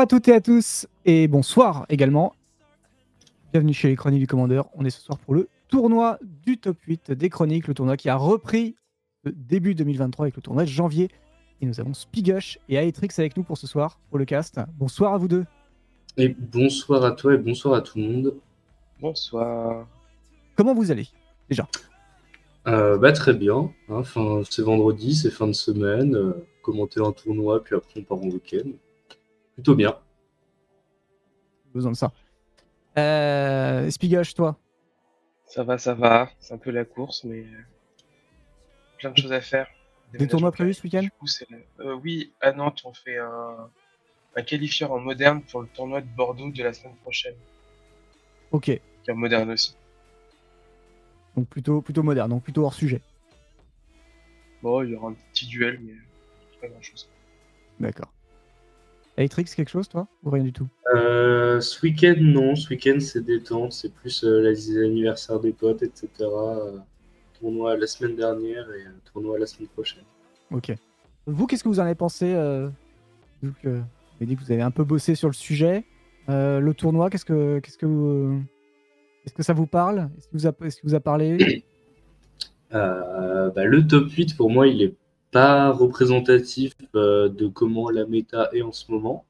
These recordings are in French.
à toutes et à tous, et bonsoir également. Bienvenue chez les Chroniques du Commandeur. On est ce soir pour le tournoi du top 8 des Chroniques, le tournoi qui a repris le début 2023 avec le tournoi de janvier. Et nous avons Spigush et Aetrix avec nous pour ce soir, pour le cast. Bonsoir à vous deux. Et bonsoir à toi et bonsoir à tout le monde. Bonsoir. Comment vous allez déjà? Très bien. Enfin, c'est vendredi, c'est fin de semaine. Commenter un tournoi, puis après on part en week-end. Plutôt bien. Besoin de ça. Spigush, toi? Ça va, ça va. C'est un peu la course, mais plein de choses à faire. Des tournois prévus ce week-end? Du coup, oui, à Nantes, on fait un qualifieur en moderne pour le tournoi de Bordeaux de la semaine prochaine. Ok. Qui est en moderne aussi. Donc plutôt moderne, donc plutôt hors sujet. Bon, il y aura un petit duel, mais pas grand-chose. D'accord. Aetrix, quelque chose, toi? Ou rien du tout? Ce week-end, non. Ce week-end, c'est détente. C'est plus les anniversaires des potes, etc. Tournoi la semaine dernière et tournoi la semaine prochaine. Ok. Vous, qu'est-ce que vous en avez pensé vu que vous avez dit que vous avez un peu bossé sur le sujet. Le tournoi, qu'est-ce que ça vous parle? Est-ce qu'il vous a parlé? Le top 8, pour moi, il est pas représentatif de comment la méta est en ce moment.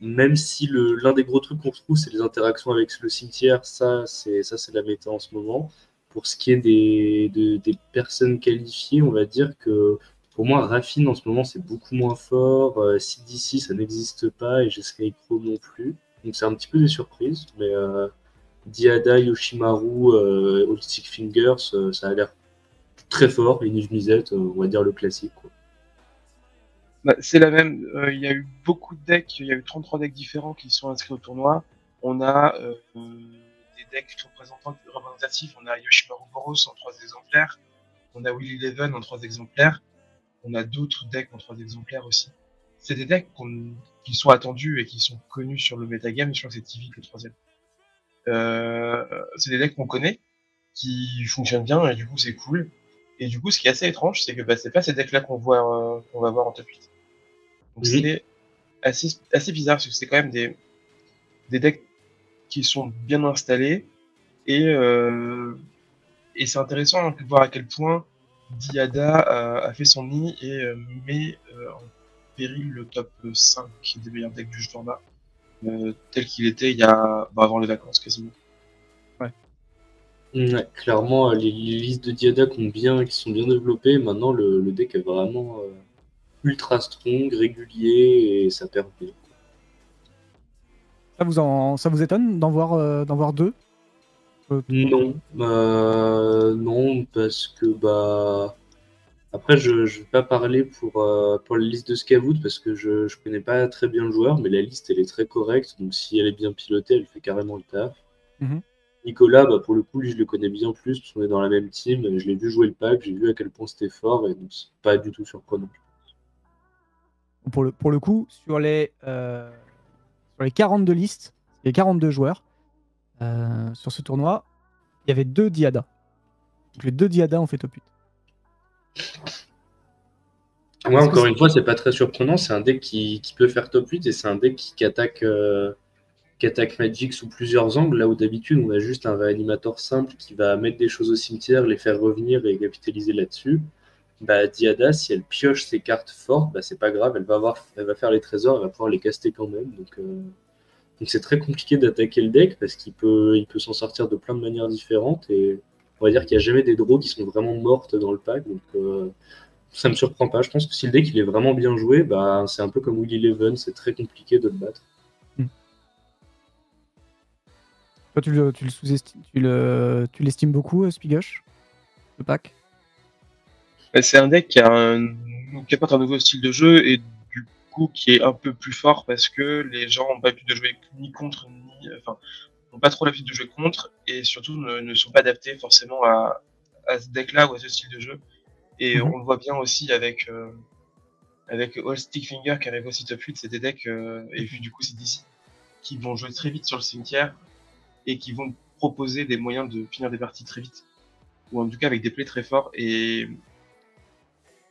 Même si l'un des gros trucs qu'on trouve, c'est les interactions avec le cimetière, ça c'est la méta en ce moment. Pour ce qui est des personnes qualifiées, on va dire que pour moi, Raffine en ce moment c'est beaucoup moins fort. CDC ça n'existe pas et Jeskai Pro non plus. Donc c'est un petit peu des surprises. Mais Diada, Yoshimaru, Old Stick Fingers, ça a l'air très fort. Et Niche Misette, on va dire le classique, quoi. Bah, c'est la même. Il y a eu beaucoup de decks. Il y a eu 33 decks différents qui sont inscrits au tournoi. On a des decks représentatifs. On a Yoshimaru Boros en 3 exemplaires. On a Will Eleven en 3 exemplaires. On a d'autres decks en 3 exemplaires aussi. C'est des decks qui sont attendus et qui sont connus sur le metagame. Je crois que c'est Tivik le 3ème. C'est des decks qu'on connaît, qui fonctionnent bien et du coup c'est cool. Et du coup, ce qui est assez étrange, c'est que c'est pas ces decks-là qu'on va voir en top 8. Donc c'est assez bizarre, parce que c'est quand même des decks qui sont bien installés, et c'est intéressant de voir à quel point Diada a fait son nid et met en péril le top 5 des meilleurs decks du format, tel qu'il était il y a avant les vacances quasiment. Ouais, clairement, les listes de Diada qui sont bien développées. Maintenant, le deck est vraiment ultra strong, régulier et ça perd bien. Ça vous étonne d'en voir deux? Non, non, parce que après je vais pas parler pour la liste de Scavoot parce que je connais pas très bien le joueur, mais la liste elle est très correcte, donc si elle est bien pilotée, elle fait carrément le taf. Nicolas, pour le coup, lui, je le connais bien plus, parce qu'on est dans la même team. Je l'ai vu jouer le pack, j'ai vu à quel point c'était fort, et donc c'est pas du tout surprenant. Pour le coup, sur les 42 listes, il y a 42 joueurs sur ce tournoi, il y avait 2 Diada. Donc les 2 Diada ont fait top 8. Ouais, encore une fois, c'est pas très surprenant. C'est un deck qui peut faire top 8, et c'est un deck qui attaque Magic sous plusieurs angles, là où d'habitude on a juste un réanimateur simple qui va mettre des choses au cimetière, les faire revenir et capitaliser là-dessus. Diada, si elle pioche ses cartes fortes, c'est pas grave, elle va faire les trésors, elle va pouvoir les caster quand même. Donc c'est très compliqué d'attaquer le deck parce qu'il peut s'en sortir de plein de manières différentes, et on va dire qu'il n'y a jamais des draws qui sont vraiment mortes dans le pack. Donc ça me surprend pas. Je pense que si le deck il est vraiment bien joué, c'est un peu comme Will Eleven, c'est très compliqué de le battre. Toi, tu le sous-estimes, tu l'estimes beaucoup, Spigush, le pack? C'est un deck qui apporte un nouveau style de jeu et du coup qui est un peu plus fort parce que les gens n'ont pas l'habitude de jouer ni contre, n'ont pas trop l'habitude de jouer contre, et surtout ne sont pas adaptés forcément à ce deck-là ou à ce style de jeu. Et on le voit bien aussi avec All Stick Finger qui arrive aussi top 8, c'est des decks, et puis du coup c'est d'ici, qui vont jouer très vite sur le cimetière et qui vont proposer des moyens de finir des parties très vite, ou en tout cas avec des plays très forts, et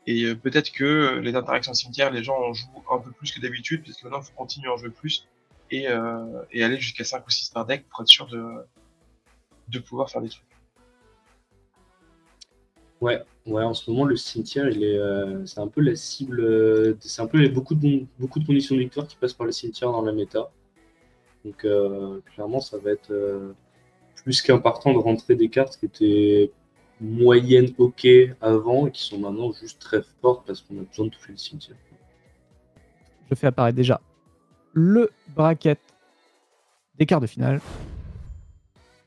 peut-être que les interactions cimetière, les gens en jouent un peu plus que d'habitude, parce que maintenant il faut continuer à en jouer plus, et aller jusqu'à 5 ou 6 par deck pour être sûr de pouvoir faire des trucs. Ouais, en ce moment, le cimetière, c'est un peu la cible. C'est un peu beaucoup de conditions de victoire qui passent par le cimetière dans la méta. Donc, clairement, ça va être plus qu'important de rentrer des cartes qui étaient moyennes, ok, avant, et qui sont maintenant juste très fortes parce qu'on a besoin de toucher le cimetière. Je fais apparaître déjà le bracket des quarts de finale.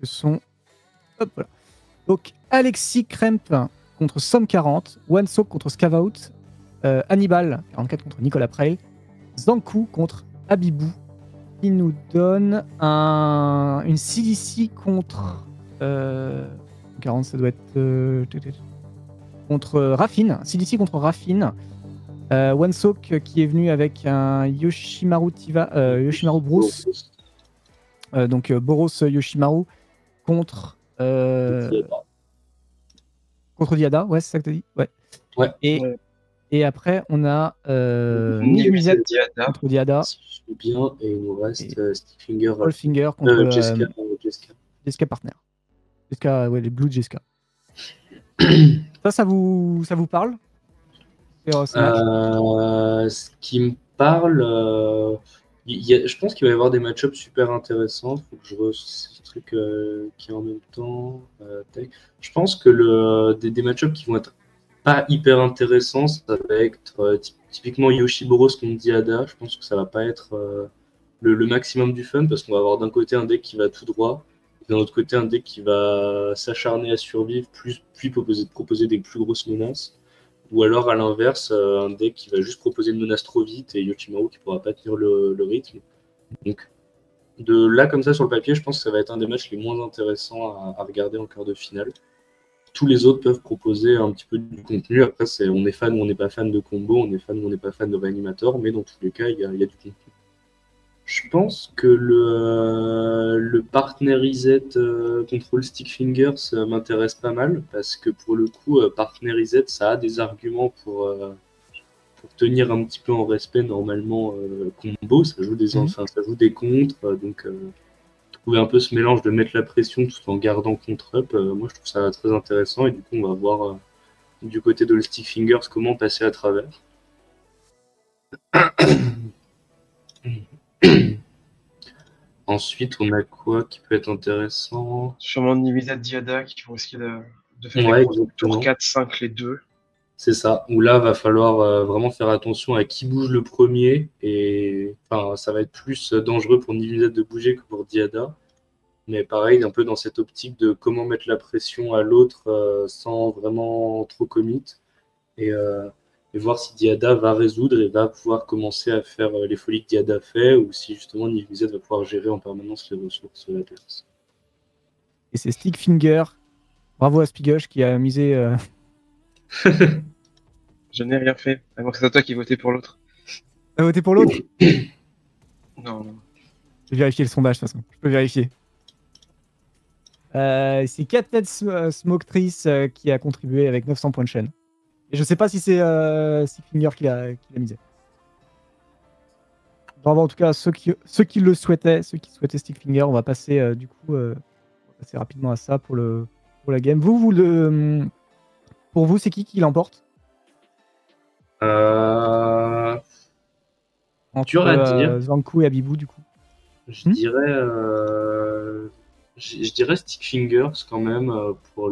Ce sont. Hop, voilà. Donc, Alexis Kremp contre Som40, Wansok contre Scavout, Hannibal 44 contre Nicolas Preil, Zankou contre Abibou, qui nous donne une CDC contre 40, ça doit être contre Raffine, CDC contre Raffine, Wansok qui est venu avec un Yoshimaru Bruce, donc Boros Yoshimaru contre Diada, ouais, c'est ça que tu as dit, ouais. Et après, on a Niv Mizzet contre Diada. Si je suis bien, et il nous reste Stickfinger contre Jessica Partner. Jessica, ouais, les Blue Jessica. Ça vous parle? Ce qui me parle, je pense qu'il va y avoir des match-ups super intéressants. Il faut que je reçoive ce truc qui est en même temps. Je pense que des match-ups qui vont être pas hyper intéressants, ça va être typiquement Yoshiboros contre Diada. Je pense que ça va pas être le maximum du fun parce qu'on va avoir d'un côté un deck qui va tout droit, et d'un autre côté un deck qui va s'acharner à survivre, puis proposer des plus grosses menaces. Ou alors, à l'inverse, un deck qui va juste proposer une menace trop vite et Yoshimaru qui pourra pas tenir le rythme. Donc, de là, comme ça, sur le papier, je pense que ça va être un des matchs les moins intéressants à regarder en quart de finale. Tous les autres peuvent proposer un petit peu du contenu. Après, on est fan ou on n'est pas fan de combo, on est fan ou on n'est pas fan de réanimateur, mais dans tous les cas, il y a du contenu. Je pense que le partner reset control stick fingers m'intéresse pas mal parce que pour le coup, partner reset, ça a des arguments pour tenir un petit peu en respect normalement combo. Ça joue des contres, donc trouver un peu ce mélange de mettre la pression tout en gardant contre-up, moi je trouve ça très intéressant et du coup on va voir du côté de le stick fingers comment passer à travers. Ensuite, on a quoi qui peut être intéressant? Sûrement Nimizat Diada qui vont risquer de faire des tours 4-5 les deux. C'est ça, où là, va falloir vraiment faire attention à qui bouge le premier. Et ça va être plus dangereux pour Nimizat de bouger que pour Diada. Mais pareil, un peu dans cette optique de comment mettre la pression à l'autre sans vraiment trop commit. Et voir si Diada va résoudre et va pouvoir commencer à faire les folies que Diada fait, ou si justement Niv-Mizzet va pouvoir gérer en permanence les ressources adverses. Et c'est Stickfinger. Bravo à Spigoche qui a misé. Je n'ai rien fait, avant que c'est toi qui votais pour l'autre. T'as voté pour l'autre? Non. Je vais vérifier le sondage de toute façon. Je peux vérifier. C'est Cathead Smoketrice qui a contribué avec 900 points de chaîne. Et je sais pas si c'est Stickfinger qui l'a misé. Bravo en tout cas à ceux qui le souhaitaient, ceux qui souhaitaient Stickfinger. On va passer du coup assez rapidement à ça pour la game. Pour vous, c'est qui l'emporte? Dur à dire. Zankou et Abibou du coup. Je dirais Stickfingers quand même pour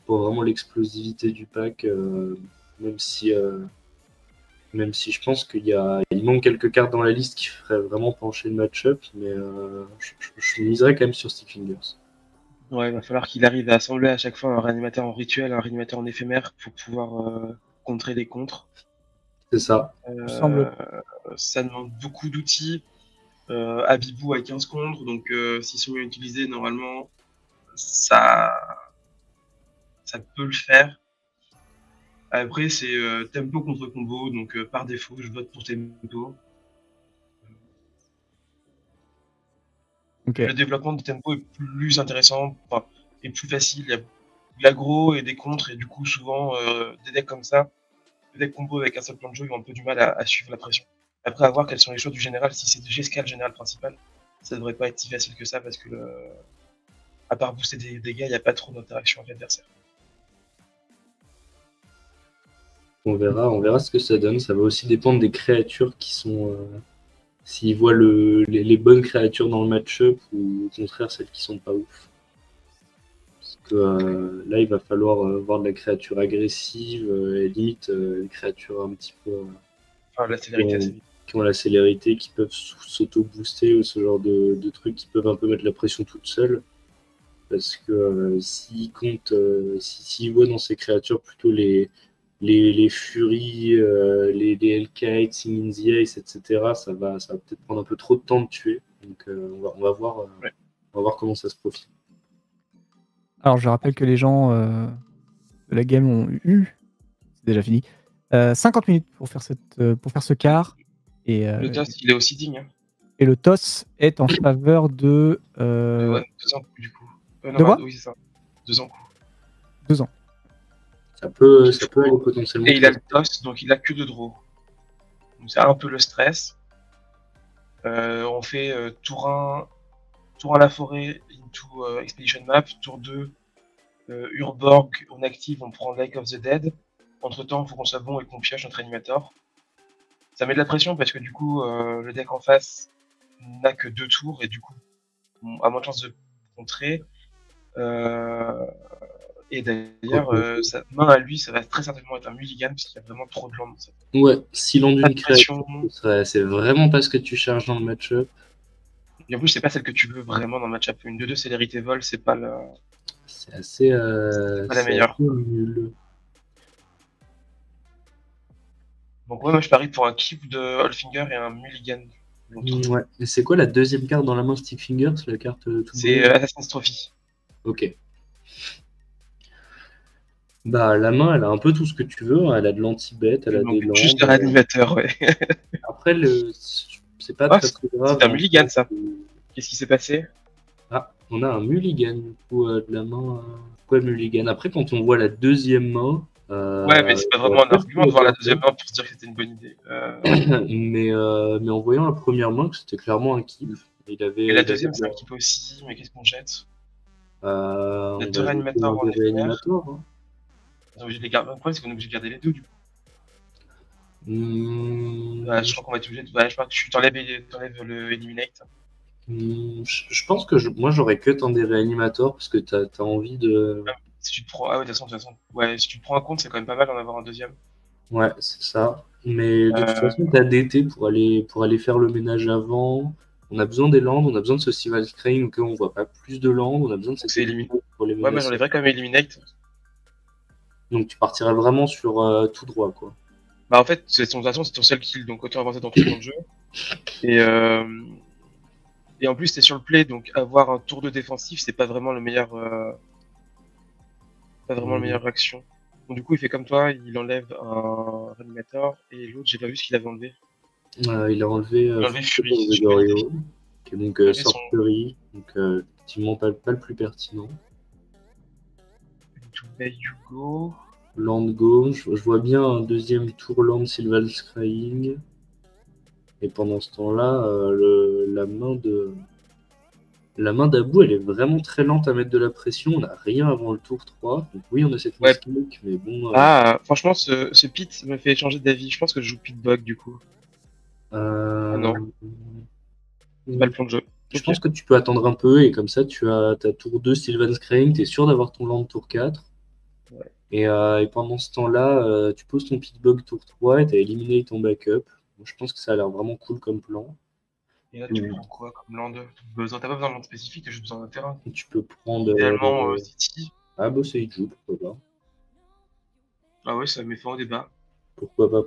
vraiment l'explosivité du pack, même si je pense il manque quelques cartes dans la liste qui feraient vraiment pencher le match-up, mais je miserais quand même sur Stickfingers. Ouais, il va falloir qu'il arrive à assembler à chaque fois un réanimateur en rituel, un réanimateur en éphémère pour pouvoir contrer les contres. C'est ça. Ça demande beaucoup d'outils. Abibou a 15 contres, donc s'ils sont bien utilisés, normalement, ça peut le faire. Après, c'est tempo contre combo, donc par défaut, je vote pour tempo. Okay. Le développement de tempo est plus intéressant, et plus facile. Il y a de l'aggro et des contres, et du coup, souvent, des decks comme ça, des decks combo avec un seul plan de jeu, ils ont un peu du mal à suivre la pression. Après, à voir quels sont les choix du général. Si c'est G-Scale général principal, ça devrait pas être si facile que ça parce que à part booster des dégâts, il n'y a pas trop d'interaction avec l'adversaire. On verra ce que ça donne. Ça va aussi dépendre des créatures qui sont. S'ils voient les bonnes créatures dans le match-up ou au contraire celles qui sont pas ouf. Parce que là, il va falloir voir de la créature agressive et limite des créatures un petit peu. La célérité assez vite. Qui ont la célérité, qui peuvent s'auto-booster ou ce genre de trucs qui peuvent un peu mettre la pression toute seule. Parce que s'ils comptent, s'ils voient dans ces créatures plutôt les Furies, les Hellkites, Sing in the Ace, etc., ça va peut-être prendre un peu trop de temps de tuer. Donc on va voir comment ça se profile. Alors je rappelle que les gens de la game ont eu, c'est déjà fini, 50 minutes pour faire ce quart. Et, le toss, il est aussi digne. Hein. Et le toss est en faveur de... 2 ans du coup. De quoi ? Oui, c'est ça. 2 ans. 2 ans. Ça peut aller potentiellement. Et il a le toss, donc il a que de draw. Donc c'est un peu le stress. On fait tour 1 la forêt into Expedition Map, tour 2 Urborg, on active, on prend Lake of the Dead. Entre temps, il faut qu'on soit bon et qu'on pioche notre animator. Ça met de la pression parce que du coup, le deck en face n'a que 2 tours et du coup, a moins de chance de contrer. Et d'ailleurs, sa main à lui, ça va très certainement être un mulligan parce qu'il y a vraiment trop de land. Ouais, si land d'une créature, c'est vraiment pas ce que tu cherches dans le match-up. Et en plus, c'est pas celle que tu veux vraiment dans le match-up. Une 2-2 célérité vol, c'est pas le. C'est assez. Pas la meilleure. Nul. Donc, ouais, moi je parie pour un keep de Hallfinger et un mulligan. Ouais, et c'est quoi la deuxième carte dans la main Stickfinger? C'est la carte c'est Assassin's Trophy. Ok. Bah, la main, elle a un peu tout ce que tu veux. Hein. Elle a de l'anti-bet, elle a des landes. Juste de réanimateur, ouais. Après, c'est pas très grave. C'est un mulligan, ça. Qu'est-ce qui s'est passé? Ah, on a un mulligan, du coup, de la main. Pourquoi mulligan? Après, quand on voit la deuxième main. Ouais, mais c'est pas vraiment un argument de voir la deuxième main pour se dire que c'était une bonne idée. mais en voyant la première main, que c'était clairement un keep. Et la deuxième, c'est un keep aussi, mais qu'est-ce qu'on jette? Il y a 2 réanimateurs en effet. Hein. On est obligé de les garder. Le problème, c'est qu'on est obligé de garder les 2 du coup. Je crois qu'on va être obligé de. Je crois que tu t'enlèves le Eliminate. Je pense que moi j'aurais cut un des réanimateurs parce que t'as envie de. Si tu te prends. Ah ouais, de toute façon. Ouais, si tu te prends un compte, c'est quand même pas mal d'en avoir un deuxième. Ouais, c'est ça. Mais de toute façon, t'as DT pour aller faire le ménage avant. On a besoin des landes, on a besoin de ce Silver Screen où on voit pas plus de landes, on a besoin de cette éliminate pour les ménages. Ouais, mais j'enlèverais quand même Eliminate. Donc tu partirais vraiment sur tout droit, quoi. Bah en fait, c'est ton seul kill, donc autant avancer dans tout le jeu. Et en plus, t'es sur le play, donc avoir un tour de défensif, c'est pas vraiment le meilleur. Pas vraiment la meilleure action. Donc du coup, il fait comme toi, il enlève un réanimateur, et l'autre, j'ai pas vu ce qu'il avait enlevé. Il a enlevé Fury, qui est donc Sorcery, donc effectivement pas le plus pertinent. Hugo. Land Go, je vois bien un deuxième tour Land Sylvan Scrying. Et pendant ce temps-là, la main d'Abou, elle est vraiment très lente à mettre de la pression. On n'a rien avant le tour 3. Donc oui, on a cette mistake, mais bon... franchement, ce pit me fait changer d'avis. Je pense que je joue Pitbug, du coup. Non. C'est pas le plan de jeu. Je pense que tu peux attendre un peu, et comme ça, tu as ta tour 2 Sylvan Scrying, tu es sûr d'avoir ton land tour 4. Ouais. Et pendant ce temps-là, tu poses ton Pitbug tour 3 et tu as éliminé ton backup. Donc, je pense que ça a l'air vraiment cool comme plan. Et là, tu prends quoi comme land? T'as pas besoin de land spécifique, t'as juste besoin d'un terrain. Tu peux prendre. Idéalement, City. Ah, bah, c'est Iju, pourquoi pas. Ah ouais, ça met fin au débat. Pourquoi pas.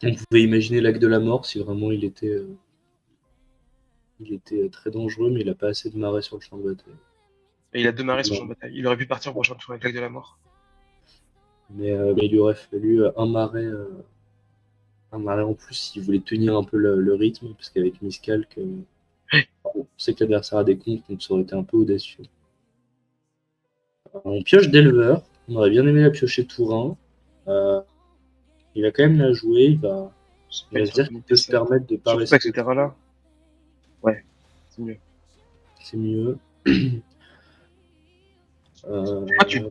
On pouvait imaginer l'acte de la mort si vraiment il était très dangereux, mais il a pas assez de marais sur le champ de bataille. Et il a 2 marais sur le champ de bataille. Il aurait pu partir au prochain tour avec l'acte de la mort. Mais il lui aurait fallu un marais en plus s'il voulait tenir un peu le rythme, parce qu'avec Miscalc, on sait que l'adversaire a des comptes, donc ça aurait été un peu audacieux. On pioche d'éleveur. On aurait bien aimé la piocher tour 1. Il va quand même la jouer, il va Une se dire qu'il peut se permettre de pas surtout rester. avec ce terrain-là. Ouais, c'est mieux. C'est mieux.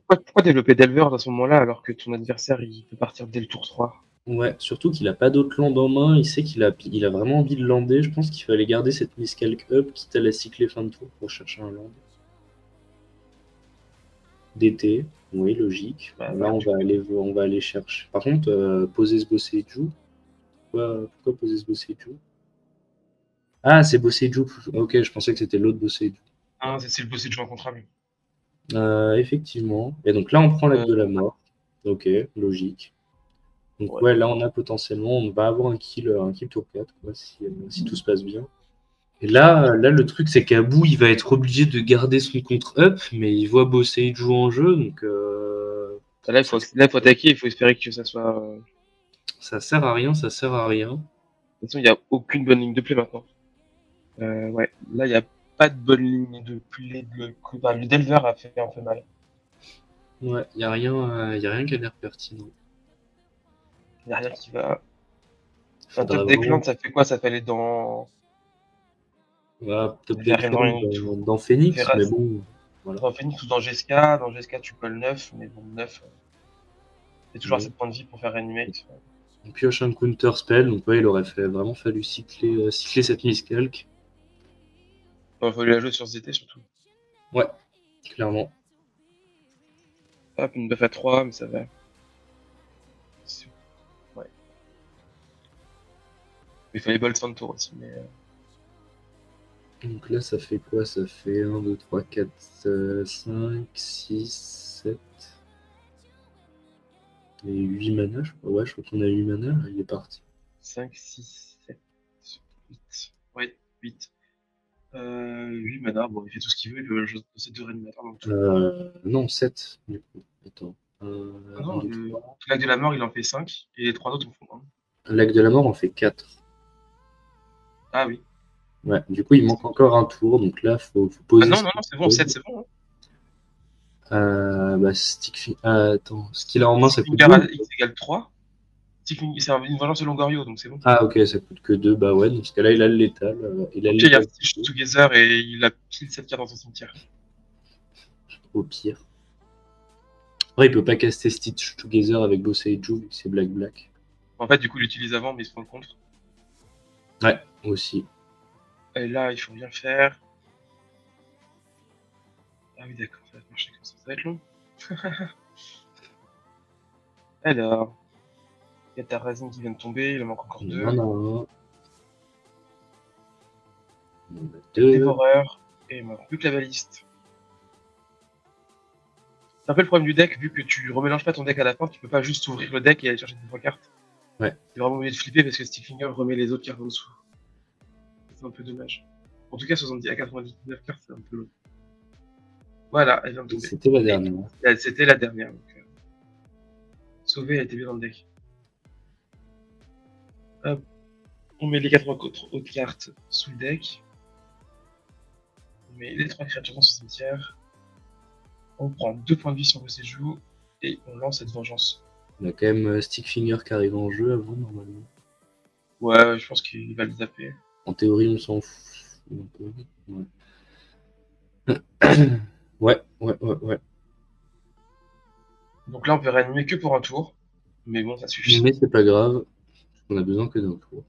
Pourquoi développer Delver à ce moment-là alors que ton adversaire il peut partir dès le tour 3? Ouais, surtout qu'il a pas d'autres landes en main, il sait qu'il a vraiment envie de lander. Je pense qu'il fallait garder cette miscalc up, quitte à la cycler fin de tour pour chercher un land. DT, oui, logique. Bah, là, on va aller chercher. Par contre, poser ce Boseiju. Pourquoi poser ce Boseiju? Ah, c'est Boseiju. Ok, je pensais que c'était l'autre Boseiju. Ah, c'est le bossé de jeu incontrable. Effectivement. Et donc là, on prend l'acte de la mort. Ok, logique. Donc ouais, là, on a potentiellement, on va avoir un kill tour 4, quoi, si tout se passe bien. Et là, le truc, c'est qu'Abou, il va être obligé de garder son contre-up, mais il voit Boseiju en jeu, donc... Là, il faut attaquer, il faut espérer que ça soit... Ça sert à rien, ça sert à rien. De toute façon, il n'y a aucune bonne ligne de play maintenant. Ouais, là, il n'y a pas de bonne ligne de play. Le Delver a fait un peu mal. Ouais, il n'y a rien qui a l'air pertinent. Il n'y a rien qui va... Un top deck land, ça fait quoi? Ça fait aller dans... Ouais, top deck land dans Phoenix, mais bon... Voilà. Dans Phoenix ou dans GSK. Dans GSK, tu peux le 9, mais bon, 9... C'est toujours assez de points de vie pour faire Reanimate. On pioche un counter spell, donc ouais, il aurait vraiment fallu cycler cette miscalc. Il fallu la jouer sur ZT surtout. Ouais, clairement. Hop, une buff à 3, mais ça va. Ouais. Il fallait bolt fin de tour aussi, mais... Donc là, ça fait quoi? Ça fait 1, 2, 3, 4, 5, 6, 7... Et 8 mana, je crois. Ouais, je crois qu'on a 8 mana, là, il est parti. 5, 6, 7, 8. Ouais, 8. 8 mana, bon, il fait tout ce qu'il veut, il peut jouer ces 2 réanimateurs. Non, 7, du coup. Attends. Non, l'acte de la mort, il en fait 5, et les 3 autres en font 1. L'acte de la mort en fait 4. Ah oui. Ouais, du coup, il manque encore un tour, donc là, faut poser... Ah non, c'est bon, 7, c'est bon. Attends, ce qu'il a en main, ça coûte 2. X égale 3. C'est une vengeance de Longorio, donc c'est bon. Ah ok, ça coûte que 2, bah ouais, dans ce cas-là, il a le létal. Il a Stitch Together et il a pile 7 cartes dans son cimetière. Au pire. Après, il peut pas caster Stitch Together avec Boseiju, c'est Black. En fait, du coup, il l'utilise avant, mais il se prend le contre. Ouais, aussi. Et là, il faut rien faire. Ah oui, d'accord, ça va marcher comme ça. Ça va être long. Alors, il y a ta racine qui vient de tomber, il en manque encore 2. Non. Dévoreur, et il manque plus que la baliste. C'est un peu le problème du deck, vu que tu remélanges pas ton deck à la fin, tu peux pas juste ouvrir le deck et aller chercher tes 3 cartes. Ouais. C'est vraiment obligé de flipper parce que Stickfinger remet les autres cartes en dessous. C'est un peu dommage. En tout cas, 70 à 99 cartes, c'est un peu long. Voilà, elle vient de tomber. C'était la dernière. C'était la dernière. Donc, Sauvé, elle était bien dans le deck. Hop. On met les 4 autres cartes sous le deck. On met les 3 créatures dans son cimetière. On prend 2 points de vie sur Boseiju et on lance cette vengeance. On a quand même Stickfinger qui arrive en jeu avant, normalement. Ouais, je pense qu'il va le zapper. En théorie, on s'en fout un peu. Ouais. Ouais. Donc là, on peut réanimer que pour un tour. Mais bon, ça suffit. Mais c'est pas grave. On a besoin que d'un tour.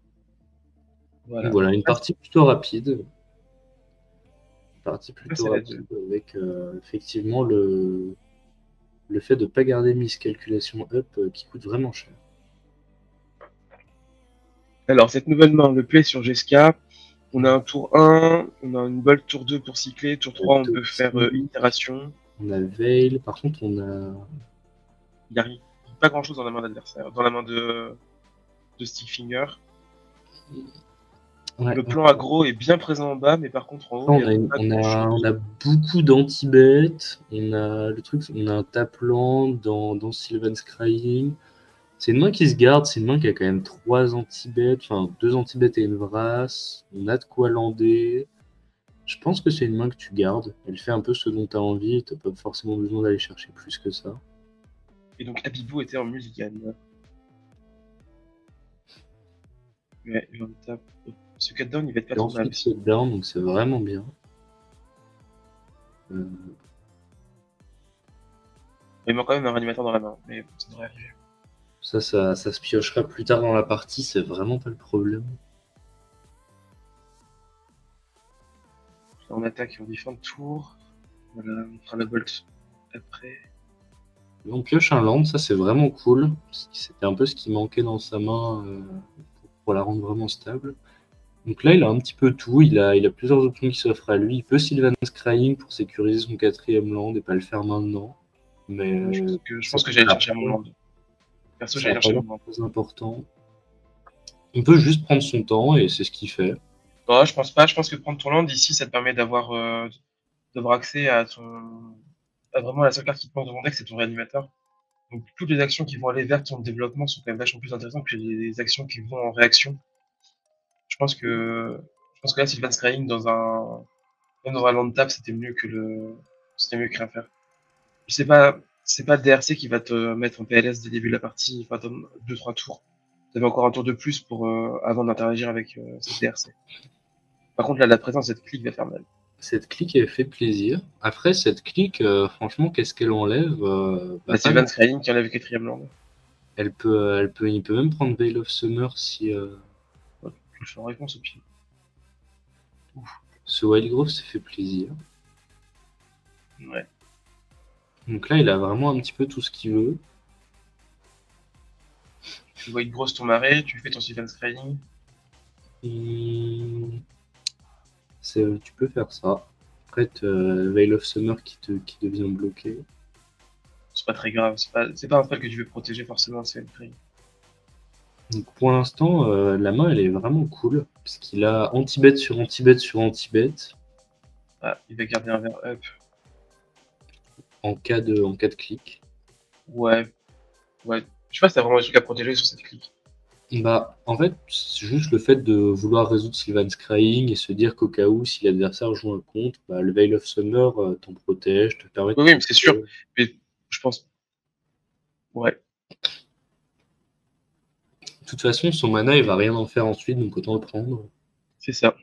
Voilà, une partie plutôt rapide. Avec effectivement le fait de ne pas garder miscalculation up qui coûte vraiment cher. Alors, cette nouvelle main, le play sur GSK, on a un tour 1, on a une bolt tour 2 pour cycler, tour 3, on peut faire itération. On a Veil, par contre, on a... Il n'y a pas grand-chose dans la main d'adversaire, dans la main de Stickfinger. Ouais, le plan aggro est bien présent en bas, mais par contre en haut, on a beaucoup d'anti-bet. On a un tap-land dans Sylvan's Crying. C'est une main qui se garde, c'est une main qui a quand même 3 anti-bet, enfin 2 anti-bet et une vrasse. On a de quoi lander. Je pense que c'est une main que tu gardes. Elle fait un peu ce dont tu as envie, tu n'as pas forcément besoin d'aller chercher plus que ça. Et donc Abibou était en mulligan. Ouais, il va me taper. Ce cut-down, il va être pas Et trop mal ensuite, aussi. down, donc c'est vraiment bien. Il manque quand même un réanimateur dans la main, mais bon, ça devrait arriver. Ça se piochera plus tard dans la partie, c'est vraiment pas le problème. On attaque et on défend le tour. Voilà, on fera la bolt après. Et on pioche un land, ça c'est vraiment cool. C'était un peu ce qui manquait dans sa main pour la rendre vraiment stable. Donc là, il a un petit peu tout. Il a plusieurs options qui s'offrent à lui. Il peut Sylvan's Crying pour sécuriser son 4e land et pas le faire maintenant. Mais Je pense que j'allais chercher mon land. Perso, j'allais chercher mon land. C'est important. On peut juste prendre son temps et c'est ce qu'il fait. Non, je pense pas. Je pense que prendre ton land ici, ça te permet d'avoir accès à vraiment la seule carte qui te manque de ton deck, c'est ton réanimateur. Donc toutes les actions qui vont aller vers ton développement sont quand même vachement plus intéressantes que les actions qui vont en réaction. Je pense que là, Sylvan's Crying même dans un land tap, c'était mieux que rien faire. C'est pas le DRC qui va te mettre en PLS dès le début de la partie, enfin 2-3 tours. Tu avais encore un tour de plus pour avant d'interagir avec cette DRC. Par contre là, la présence de cette clique va faire mal. Cette clique, elle fait plaisir. Après, cette clique, franchement, qu'est-ce qu'elle enlève Sylvan's Crying qui enlève le 4e land. Il peut même prendre Veil of Summer si... Ouais, je le fais en réponse au pire. Ce Wildgrowth, ça fait plaisir. Ouais. Donc là, il a vraiment un petit peu tout ce qu'il veut. Tu vois une grosse ton marais, tu fais ton Sylvan's Crying. Tu peux faire ça. Après, Veil of Summer qui devient bloqué. C'est pas très grave, c'est pas un spell que tu veux protéger forcément, c'est une. Donc pour l'instant, la main elle est vraiment cool, parce qu'il a anti-bet sur anti-bet sur anti-bet. Ah, il va garder un verre up. En cas de clic. Ouais. Je sais pas si t'as vraiment des trucs à protéger sur cette clique. Bah, en fait, c'est juste le fait de vouloir résoudre Sylvan's Crying et se dire qu'au cas où, si l'adversaire joue un contre, bah, le Veil of Summer t'en protège, te permet de... Oui, mais c'est sûr. Mais je pense. Ouais. De toute façon, son mana, il va rien en faire ensuite, donc autant le prendre. C'est ça.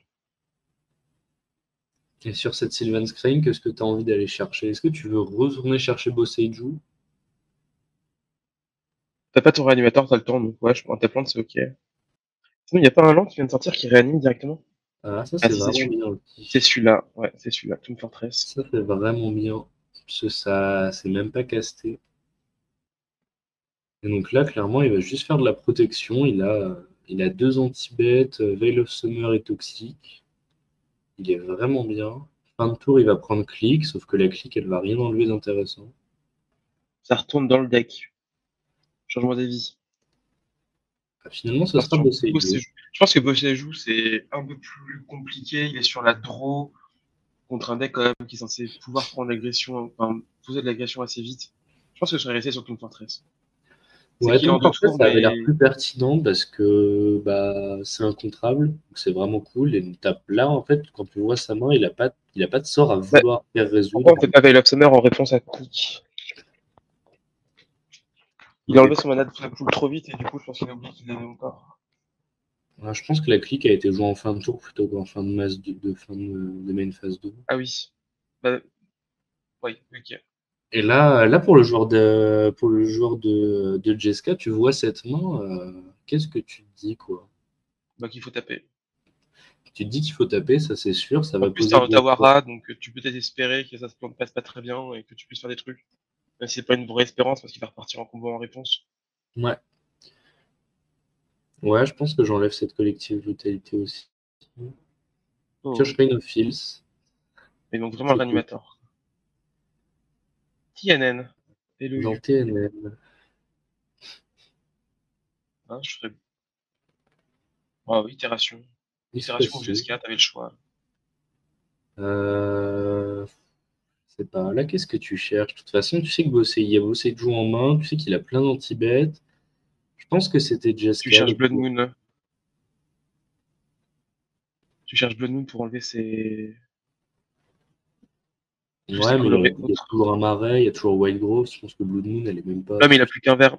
Et sur cette Sylvan's Crying, qu'est-ce que tu as envie d'aller chercher? Est-ce que tu veux retourner chercher Boseiju? T'as pas ton réanimateur, t'as le temps, donc ouais, je prends ta plante, c'est ok. Sinon, il n'y a pas un land qui vient de sortir qui réanime directement? Ah, ça c'est vraiment bien aussi. C'est celui-là, ouais, c'est celui-là, Toon Fortress. Ça c'est vraiment bien, parce que ça, c'est même pas casté. Et donc là, clairement, il va juste faire de la protection. Il a 2 anti-bêtes, Veil of Summer et Toxic. Il est vraiment bien. Fin de tour, il va prendre clic, sauf que la clic, elle va rien enlever d'intéressant. Ça retourne dans le deck. Changement d'avis. Ah, finalement, ça sera Boseiju. Je pense que Boseiju, c'est un peu plus compliqué. Il est sur la draw contre un deck quand même qui est censé pouvoir prendre l'agression, enfin, poser de l'agression assez vite. Je pense que je serais resté sur Toon Fortress. Ouais, Toon Fortress, ça avait l'air plus pertinent parce que bah, c'est incontrable, donc c'est vraiment cool. Et là, en fait, quand tu vois sa main, il a pas de sort à vouloir faire résoudre. Pourquoi on fait pas Veil of Summer en réponse à clic? Il a enlevé son mana de la pool trop vite et du coup, je pense qu'il a oublié qu'il l'avait encore. Ouais, je pense que la clique a été jouée en fin de tour plutôt qu'en fin de masse de main phase 2. Ah oui. Bah, oui, ok. Et là pour le joueur de Jeska, tu vois cette main, qu'est-ce que tu te dis, quoi? Bah, qu'il faut taper. Tu te dis qu'il faut taper, ça c'est sûr, ça va poser. En plus, t'as Otawara, donc tu peux peut-être espérer que ça se passe pas très bien et que tu puisses faire des trucs. Même si c'est pas une vraie espérance parce qu'il va repartir en combo en réponse. Ouais. Ouais, je pense que j'enlève cette collective brutalité aussi. Pioche Rain of Fields. Et donc vraiment le réanimateur. TNN. Dans TNN. Hein, je ferais... Ah oui, Itération. Itération ou Jeska, t'avais le choix. C'est pas là, qu'est-ce que tu cherches? De toute façon, tu sais que il y a Boseiju en main, tu sais qu'il a plein d'anti-bêtes. Je pense que c'était Jeska. Tu cherches Blood Moon. Tu cherches Blood Moon pour enlever ses... Ouais, mais il y a toujours un marais, il y a toujours Wildgrowth. Je pense que Blood Moon, elle est même pas... Non, mais il a plus qu'un vert.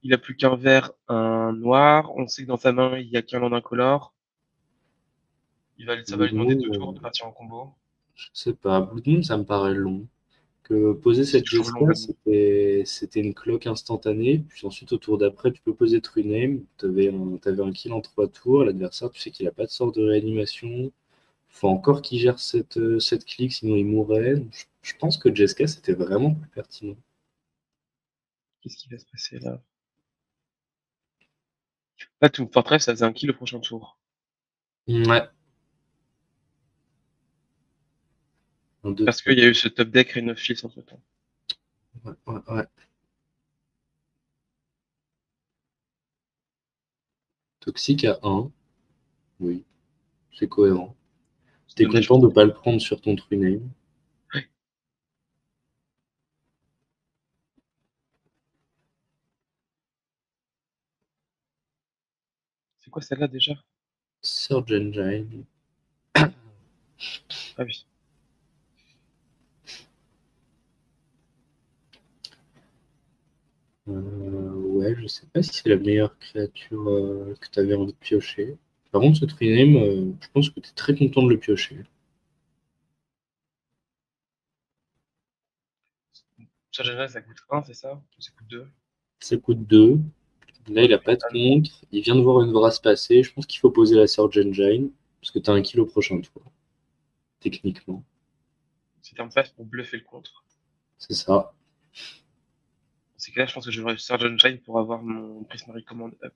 Il a plus qu'un vert, un noir. On sait que dans sa main, il y a qu'un land incolore. Ça va lui demander 2 tours de partir en combo. Je sais pas. Blood Moon, ça me paraît long. Que poser C'est cette toujours long, Jeskai, c'était une cloque instantanée. Puis ensuite, au tour d'après, tu peux poser True Name. T'avais un kill en 3 tours. L'adversaire, tu sais qu'il a pas de sort de réanimation. Faut encore qu'il gère cette clique, sinon il mourrait. Donc, je pense que Jeskai, c'était vraiment plus pertinent. Qu'est-ce qui va se passer là? Là, Team Fortress, ça faisait un kill le prochain tour. Ouais. Parce qu'il y a eu ce top deck Rain of Fields entre temps. Ouais. Toxique à 1. Oui, c'est cohérent. T'es content de pas le prendre sur ton True Name. Ouais. C'est quoi celle-là déjà? Surge Engine. Ah oui. Ouais, je sais pas si c'est la meilleure créature que tu avais envie de piocher. Par contre, ce True Name, je pense que tu es très content de le piocher. Ça, général, ça coûte 1, c'est ça? Ou ça coûte 2? Ça coûte 2. Là, il a pas de contre. Il vient de voir une Vrasse passer. Je pense qu'il faut poser la Surge Engine. Parce que tu as un kill au prochain tour. Techniquement. C'était en place pour bluffer le contre. C'est ça. C'est que là, je pense que je vais Surge Engine pour avoir mon Prismary Command up.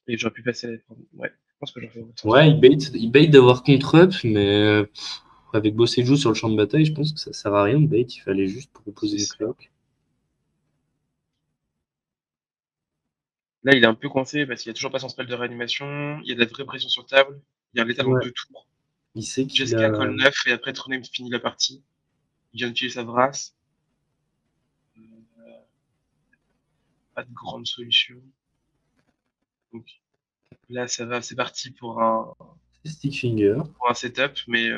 Et j'aurais pu passer la... Ouais, je pense que j'en fais. Ouais, il bait d'avoir contre-up, mais avec Boseiju sur le champ de bataille, je pense que ça sert à rien de bait. Il fallait juste proposer une cloque. Là, il est un peu coincé parce qu'il n'y a toujours pas son spell de réanimation. Il y a de la vraie pression sur table. Il y a un létal en 2 tours. Il sait qu'il Jeskai a... call 9 et après Truname finit la partie. Il vient d'utiliser sa Vrasse. Pas de grande solution. Donc là, ça va, c'est parti pour un Stickfinger. Pour un setup, mais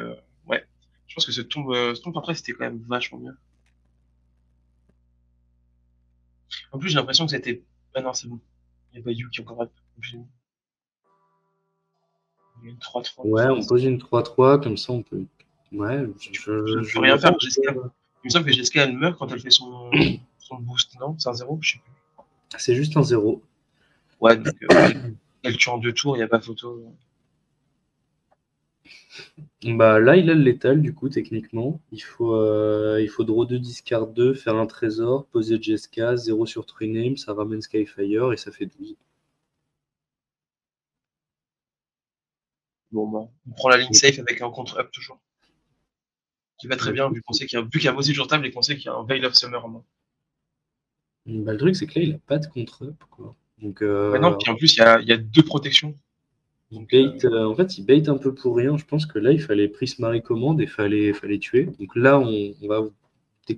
ouais. Je pense que ce tombe après, c'était quand même vachement bien. En plus, j'ai l'impression que c'était. Ah non, c'est bon. Il y a Bayou qui est encore up. Il y a une 3-3. Ouais, on pose une 3-3, comme ça on peut. Ouais, Je peux rien faire. Jeskai. Il me semble que Jeskai, elle meurt quand elle fait son boost, non? C'est un 0? Je sais plus. C'est juste un 0. Ouais, donc elle tue en 2 tours, il n'y a pas photo. Bah là, il a le létal, du coup, techniquement. Il faut draw 2, discard 2, faire un trésor, poser Jeskai, 0 sur True Name, ça ramène Skyfire et ça fait 12. Bon, bah, on prend la ligne safe avec un contre-up toujours. Qui va très bien, vu qu'il y a Mozy sur table et qu'on sait qu'il y a un Veil of Summer en main. Bah, le truc, c'est que là, il a pas de contre-up, quoi. Donc, Ouais, non, puis en plus, il y a 2 protections. En fait, il bait un peu pour rien. Je pense que là, il fallait Prismary Command et fallait tuer. Donc là, on va.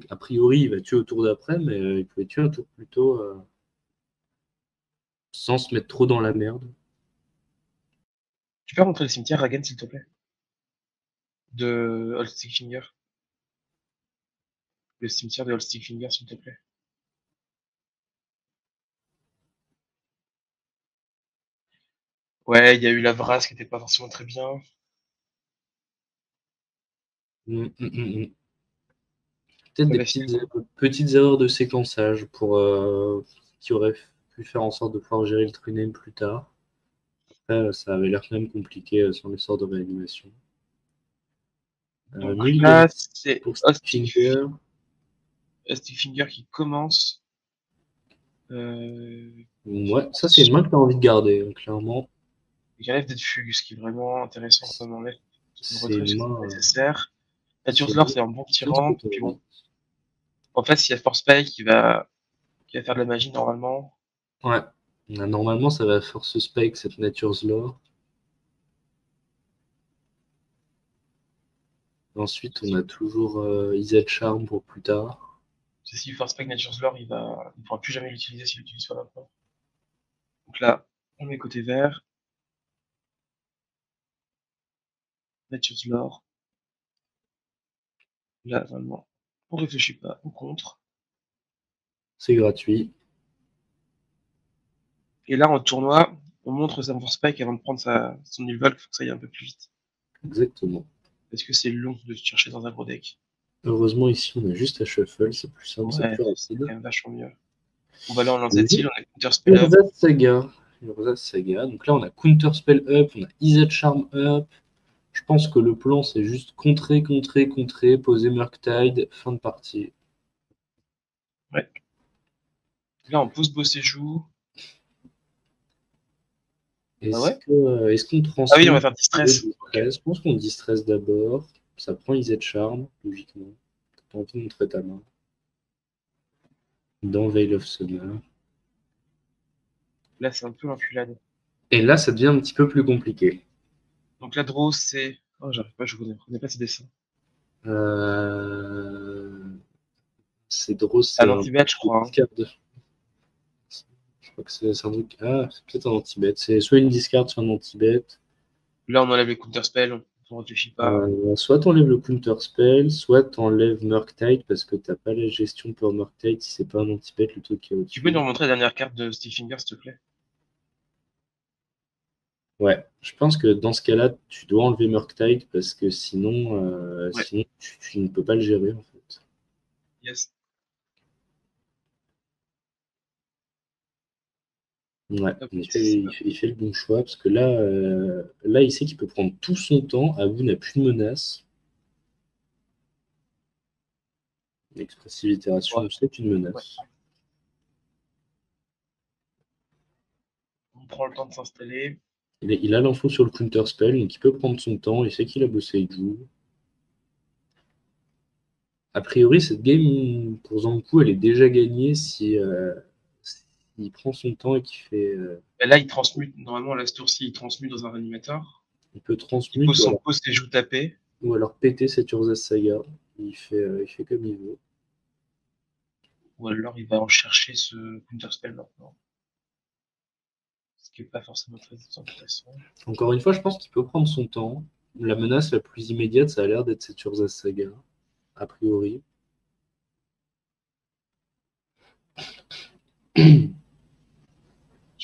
A priori, il va tuer au tour d'après, mais il pouvait tuer un tour plus tôt sans se mettre trop dans la merde. Tu peux montrer le cimetière, Ragan, s'il te plaît? De Old Stickfinger. Le cimetière de Old Stickfinger, s'il te plaît. Ouais, il y a eu la Vrasse qui était pas forcément très bien. Peut-être des petites erreurs de séquençage qui auraient pu faire en sorte de pouvoir gérer le True Name plus tard. Après, ça avait l'air quand même compliqué sans les sorts de réanimation. Donc là, c'est Stickfinger. Stickfinger qui commence. Ouais, ça c'est une main que tu as envie de garder, clairement. Il relève d'être fugue, ce qui est vraiment intéressant comme on est. C'est une main nécessaire. Nature's Lore, c'est un bon tyran. Puis bon. En fait, il y a Force Spike qui va faire de la magie normalement. Ouais. Normalement, ça va Force Spike, cette Nature's Lore. Ensuite, on a toujours Izzet Charm pour plus tard. Si Force Spike Nature's Lore, il ne pourra plus jamais l'utiliser s'il l'utilise pas maintenant. Donc là, on met côté vert. Nature's Lore. Là, vraiment. On réfléchit pas, on contre. C'est gratuit. Et là, en tournoi, on montre sa force spike avant de prendre son Ilvolk, il faut que ça aille un peu plus vite. Exactement. Parce que c'est long de se chercher dans un gros deck. Heureusement, ici, on a juste à shuffle, c'est plus simple, c'est plus C'est rapide. quand même vachement mieux. On va là, on lance cette île, on a Counter Spell Up. Urza Saga. Donc là, on a Counter Spell Up, on a Izzet Charm Up. Je pense que le plan, c'est juste contrer, poser Murktide, fin de partie. Ouais. Là, on pose Bossé Joue. Est-ce qu'on transmet? Ah oui, on va faire Distress. Je pense qu'on distress d'abord. Ça prend Izzet Charm, logiquement. T'as envie de montrer ta main. Dans Veil of Summer. Là, c'est un peu l'enculade. Et là, ça devient un petit peu plus compliqué. Donc la draw, c'est... Oh, j'arrive pas, je connais pas ces dessins. C'est drôle, c'est un anti-bet, je crois. Je crois que c'est un truc... Ah, c'est peut-être un anti-bet. C'est soit une discard, soit un anti-bet. Là, on enlève les counter-spells, on réfléchit pas. Soit t'enlèves le counter-spell, soit t'enlèves Murktide, parce que t'as pas la gestion pour Murktide si c'est pas un anti-bet, le truc qui est au-dessus. Tu peux nous remontrer la dernière carte de Stickfinger, s'il te plaît? Ouais, je pense que dans ce cas-là, tu dois enlever Murktide, parce que sinon, sinon tu ne peux pas le gérer, en fait. Yes. Ouais, il fait le bon choix, parce que là il sait qu'il peut prendre tout son temps. Abu n'a plus de menace. Expressive itération, c'est une menace. Ouais. On prend le temps de s'installer. Il a l'info sur le counter spell, donc il peut prendre son temps. Il sait qu'il a bossé et joue. A priori, cette game pour Zankou, elle est déjà gagnée si il prend son temps et qu'il fait. Et là, il transmute, normalement, la tour-ci, il transmute dans un réanimateur. Il peut transmute. Il pose son poste et joue tapé. Ou alors péter cette Urza Saga. Il fait comme il veut. Ou alors, il va en chercher ce counter-spell maintenant. Ce qui n'est pas forcément très intéressant. Encore une fois, je pense qu'il peut prendre son temps. La menace la plus immédiate, ça a l'air d'être cette Urza Saga, a priori. Je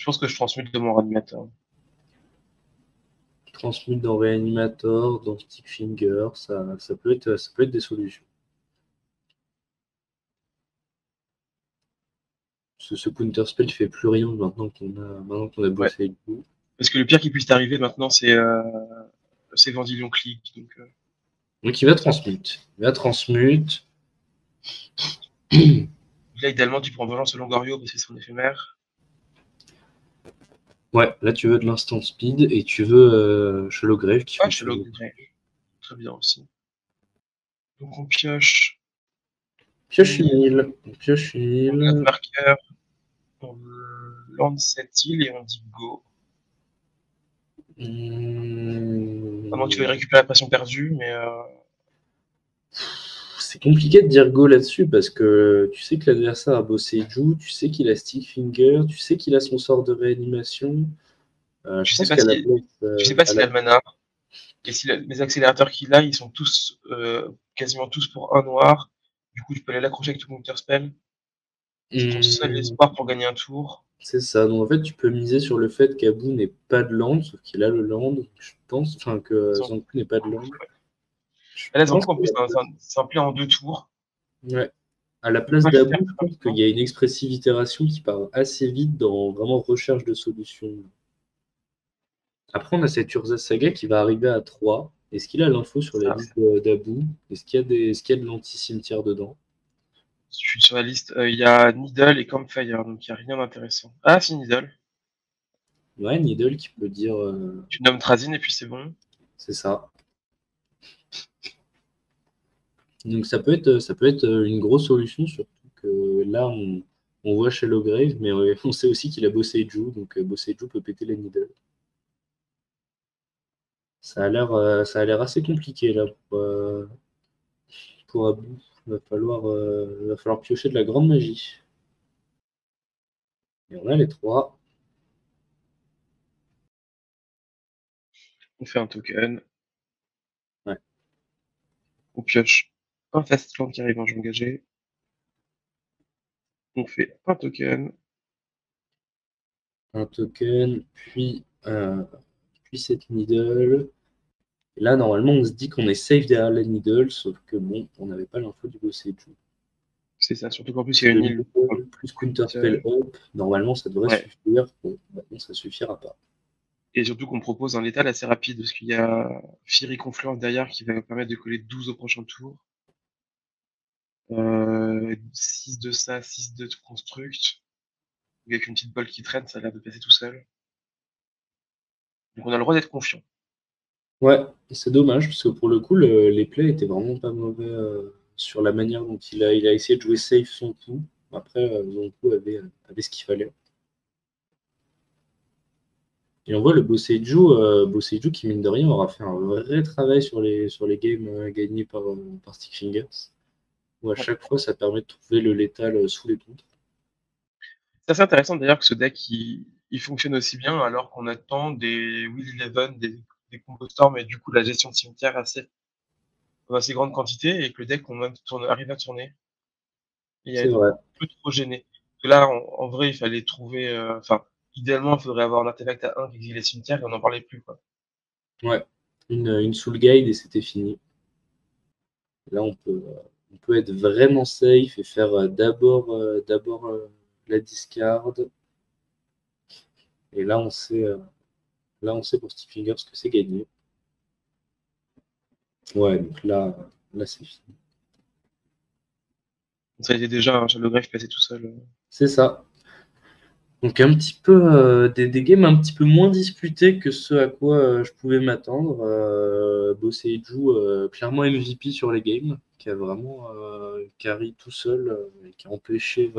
pense que je transmute de mon réanimateur. Transmute dans Reanimator, dans Stickfinger, ça peut être des solutions. Ce counter spell ne fait plus rien maintenant qu'on a bossé le coup. Parce que le pire qui puisse t'arriver maintenant, c'est Vendilion Click. Donc il va transmute. Là, idéalement, tu prends Vengeance Longorio parce que c'est son éphémère. Ouais, là tu veux de l'instant speed et tu veux Shalograve qui fait Shalograve. Très bien aussi. Donc on pioche. Pioche une île. On a notre marqueur. On lance cette île et on dit go. Avant que tu veuilles récupérer la pression perdue, mais. C'est compliqué de dire go là-dessus parce que tu sais que l'adversaire a bossé Ju, tu sais qu'il a Stickfinger, tu sais qu'il a son sort de réanimation. Je sais pas s'il a le mana. Et si les accélérateurs qu'il a, ils sont tous quasiment tous pour un noir. Du coup, tu peux aller l'accrocher avec ton counter spell. C'est ton seul espoir pour gagner un tour. C'est ça. Donc en fait, tu peux miser sur le fait qu'Abu n'ait pas de land, sauf qu'il a le land. Je pense, que Zankou n'ait pas de land. Et là, Zankou, en plus, c'est un play en 2 tours. Ouais. À la place d'Abu, je pense qu'il y a une expressive itération qui part assez vite dans vraiment recherche de solutions. Après, on a cette Urza Saga qui va arriver à 3. Est-ce qu'il a l'info sur la liste d'Abu? Est-ce qu'il y a de l'anti-cimetière dedans? Je suis sur la liste. Il y a Needle et Campfire, donc il n'y a rien d'intéressant. Ah, si, Needle. Ouais, Needle qui peut dire. Tu nommes Trazyn et puis c'est bon. C'est ça. Donc ça peut être une grosse solution, surtout que là, on voit Shallowgrave, mais on sait aussi qu'il a bossé Ju, donc bosser Ju peut péter les Needle. Ça a l'air assez compliqué là pour Abu. Il va falloir piocher de la grande magie. Et on a les 3. On fait un token. Ouais. On pioche. un fast land qui arrive en jeu engagé. On fait un token. Un token, puis cette needle. Et là, normalement, on se dit qu'on est safe derrière la needle, sauf que bon, on n'avait pas l'info du Boseiju. C'est ça, surtout qu'en plus, il y a une île. Plus counterspell up, normalement, ça devrait suffire. Bon, maintenant, ça suffira pas. Et surtout qu'on propose un létal assez rapide, parce qu'il y a Fury Confluence derrière qui va nous permettre de coller 12 au prochain tour. 6 de ça, 6 de construct. Avec une petite balle qui traîne, ça a l'air de passer tout seul. Donc on a le droit d'être confiant. Ouais, c'est dommage, parce que pour le coup, les plays étaient vraiment pas mauvais sur la manière dont il a essayé de jouer safe son coup. Après, Zonku avait ce qu'il fallait. Et on voit le Boseiju qui, mine de rien, aura fait un vrai travail sur les games gagnés par Stick Fingers. Où à chaque fois, ça permet de trouver le létal sous les contres. C'est assez intéressant d'ailleurs que ce deck il fonctionne aussi bien alors qu'on attend des Will Eleven, des combos Storm et du coup la gestion de cimetière assez grande quantité et que le deck arrive à tourner. Et C'est vrai. Un peu trop gêné. Parce que là, en vrai, il fallait trouver. Idéalement, il faudrait avoir un artefact à 1 qui exile les cimetières et on n'en parlait plus, quoi. Ouais, une soul guide et c'était fini. Là, on peut être vraiment safe et faire d'abord la discard. Et là, on sait pour Stick Fingers que c'est gagné. Ouais, donc là c'est fini. Ça a été déjà un Shadow Grave passé tout seul. C'est ça. Donc un petit peu des games un petit peu moins disputés que ce à quoi je pouvais m'attendre. Boseiju, clairement MVP sur les games, qui a vraiment carry tout seul et qui a empêché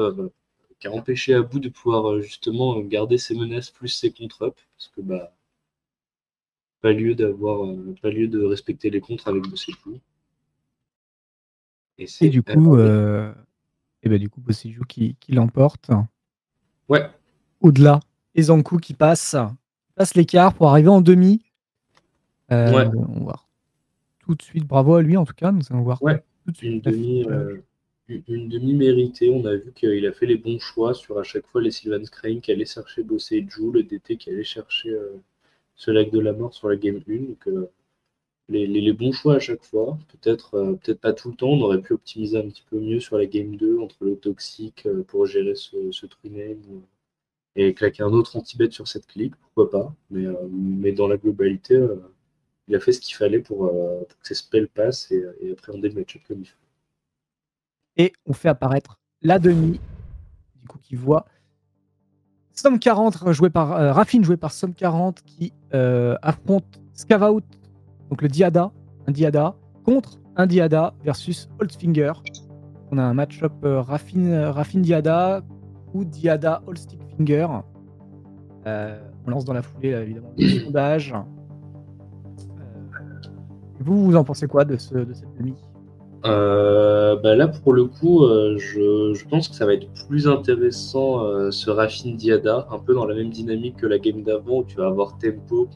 Abu de pouvoir justement garder ses menaces plus ses contre-up, parce que pas lieu de respecter les contres avec Boseiju. Et du coup, Boseiju qui l'emporte. Ouais. Au-delà, et Zanku qui passe l'écart pour arriver en demi. On va voir tout de suite. Bravo à lui en tout cas. Nous allons voir tout de suite une demi méritée. On a vu qu'il a fait les bons choix sur à chaque fois les Sylvan Crane qui allaient chercher Boseiju, le DT qui allait chercher ce lac de la mort sur la game 1. Donc les bons choix à chaque fois. Peut-être pas tout le temps. On aurait pu optimiser un petit peu mieux sur la game 2 entre le toxique pour gérer ce true name et claquer un autre anti-bet sur cette clique, pourquoi pas. Mais dans la globalité, il a fait ce qu'il fallait pour que ses spells passent et appréhender le match-up comme il faut. Et on fait apparaître la demi, du coup, qui voit Somme 40 joué par Raffine, joué par Somme 40, qui affronte Scavout, donc le Diada, un Diada, contre un Diada versus Holzfinger. On a un match-up Raffine Diada ou Diada Holzfinger. On lance dans la foulée, là, évidemment, le sondage. Vous en pensez quoi de cette demi? Là, pour le coup, je pense que ça va être plus intéressant ce Raffine Diada, un peu dans la même dynamique que la game d'avant, où tu vas avoir tempo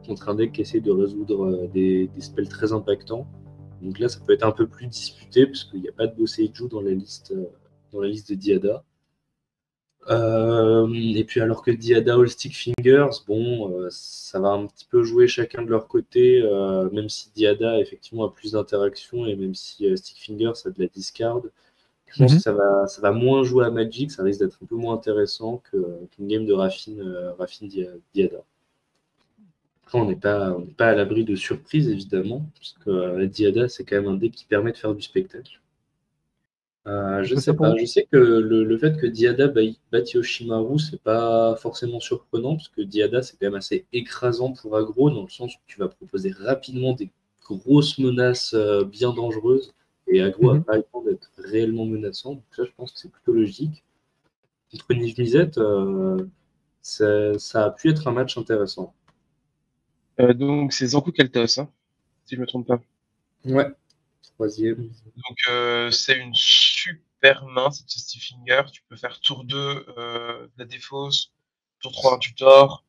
contre un deck qui essaie de résoudre des spells très impactants. Donc là, ça peut être un peu plus disputé, parce qu'il n'y a pas de Boseiju dans la liste de Diada. Et puis alors que Diada All Stick Fingers, ça va un petit peu jouer chacun de leur côté, même si Diada effectivement a plus d'interactions et même si Stick Fingers a de la discard. Je pense que ça va moins jouer à Magic, ça risque d'être un peu moins intéressant qu'une game de Raffine Diada. Après, on n'est pas à l'abri de surprises évidemment, parce que Diada c'est quand même un deck qui permet de faire du spectacle. Je sais pas. Je sais que le fait que Diada batte Yoshimaru, c'est pas forcément surprenant, parce que Diada, c'est quand même assez écrasant pour aggro, dans le sens où tu vas proposer rapidement des grosses menaces bien dangereuses, et aggro n'a pas le temps d'être réellement menaçant. Donc ça, je pense que c'est plutôt logique. Contre Niv-Mizzet, ça a pu être un match intéressant. Donc c'est Zanku Keltos, hein, si je me trompe pas. Ouais, troisième. Donc c'est une super main, cette Stick Finger. Tu peux faire tour 2 de la défausse, tour 3 un tutor.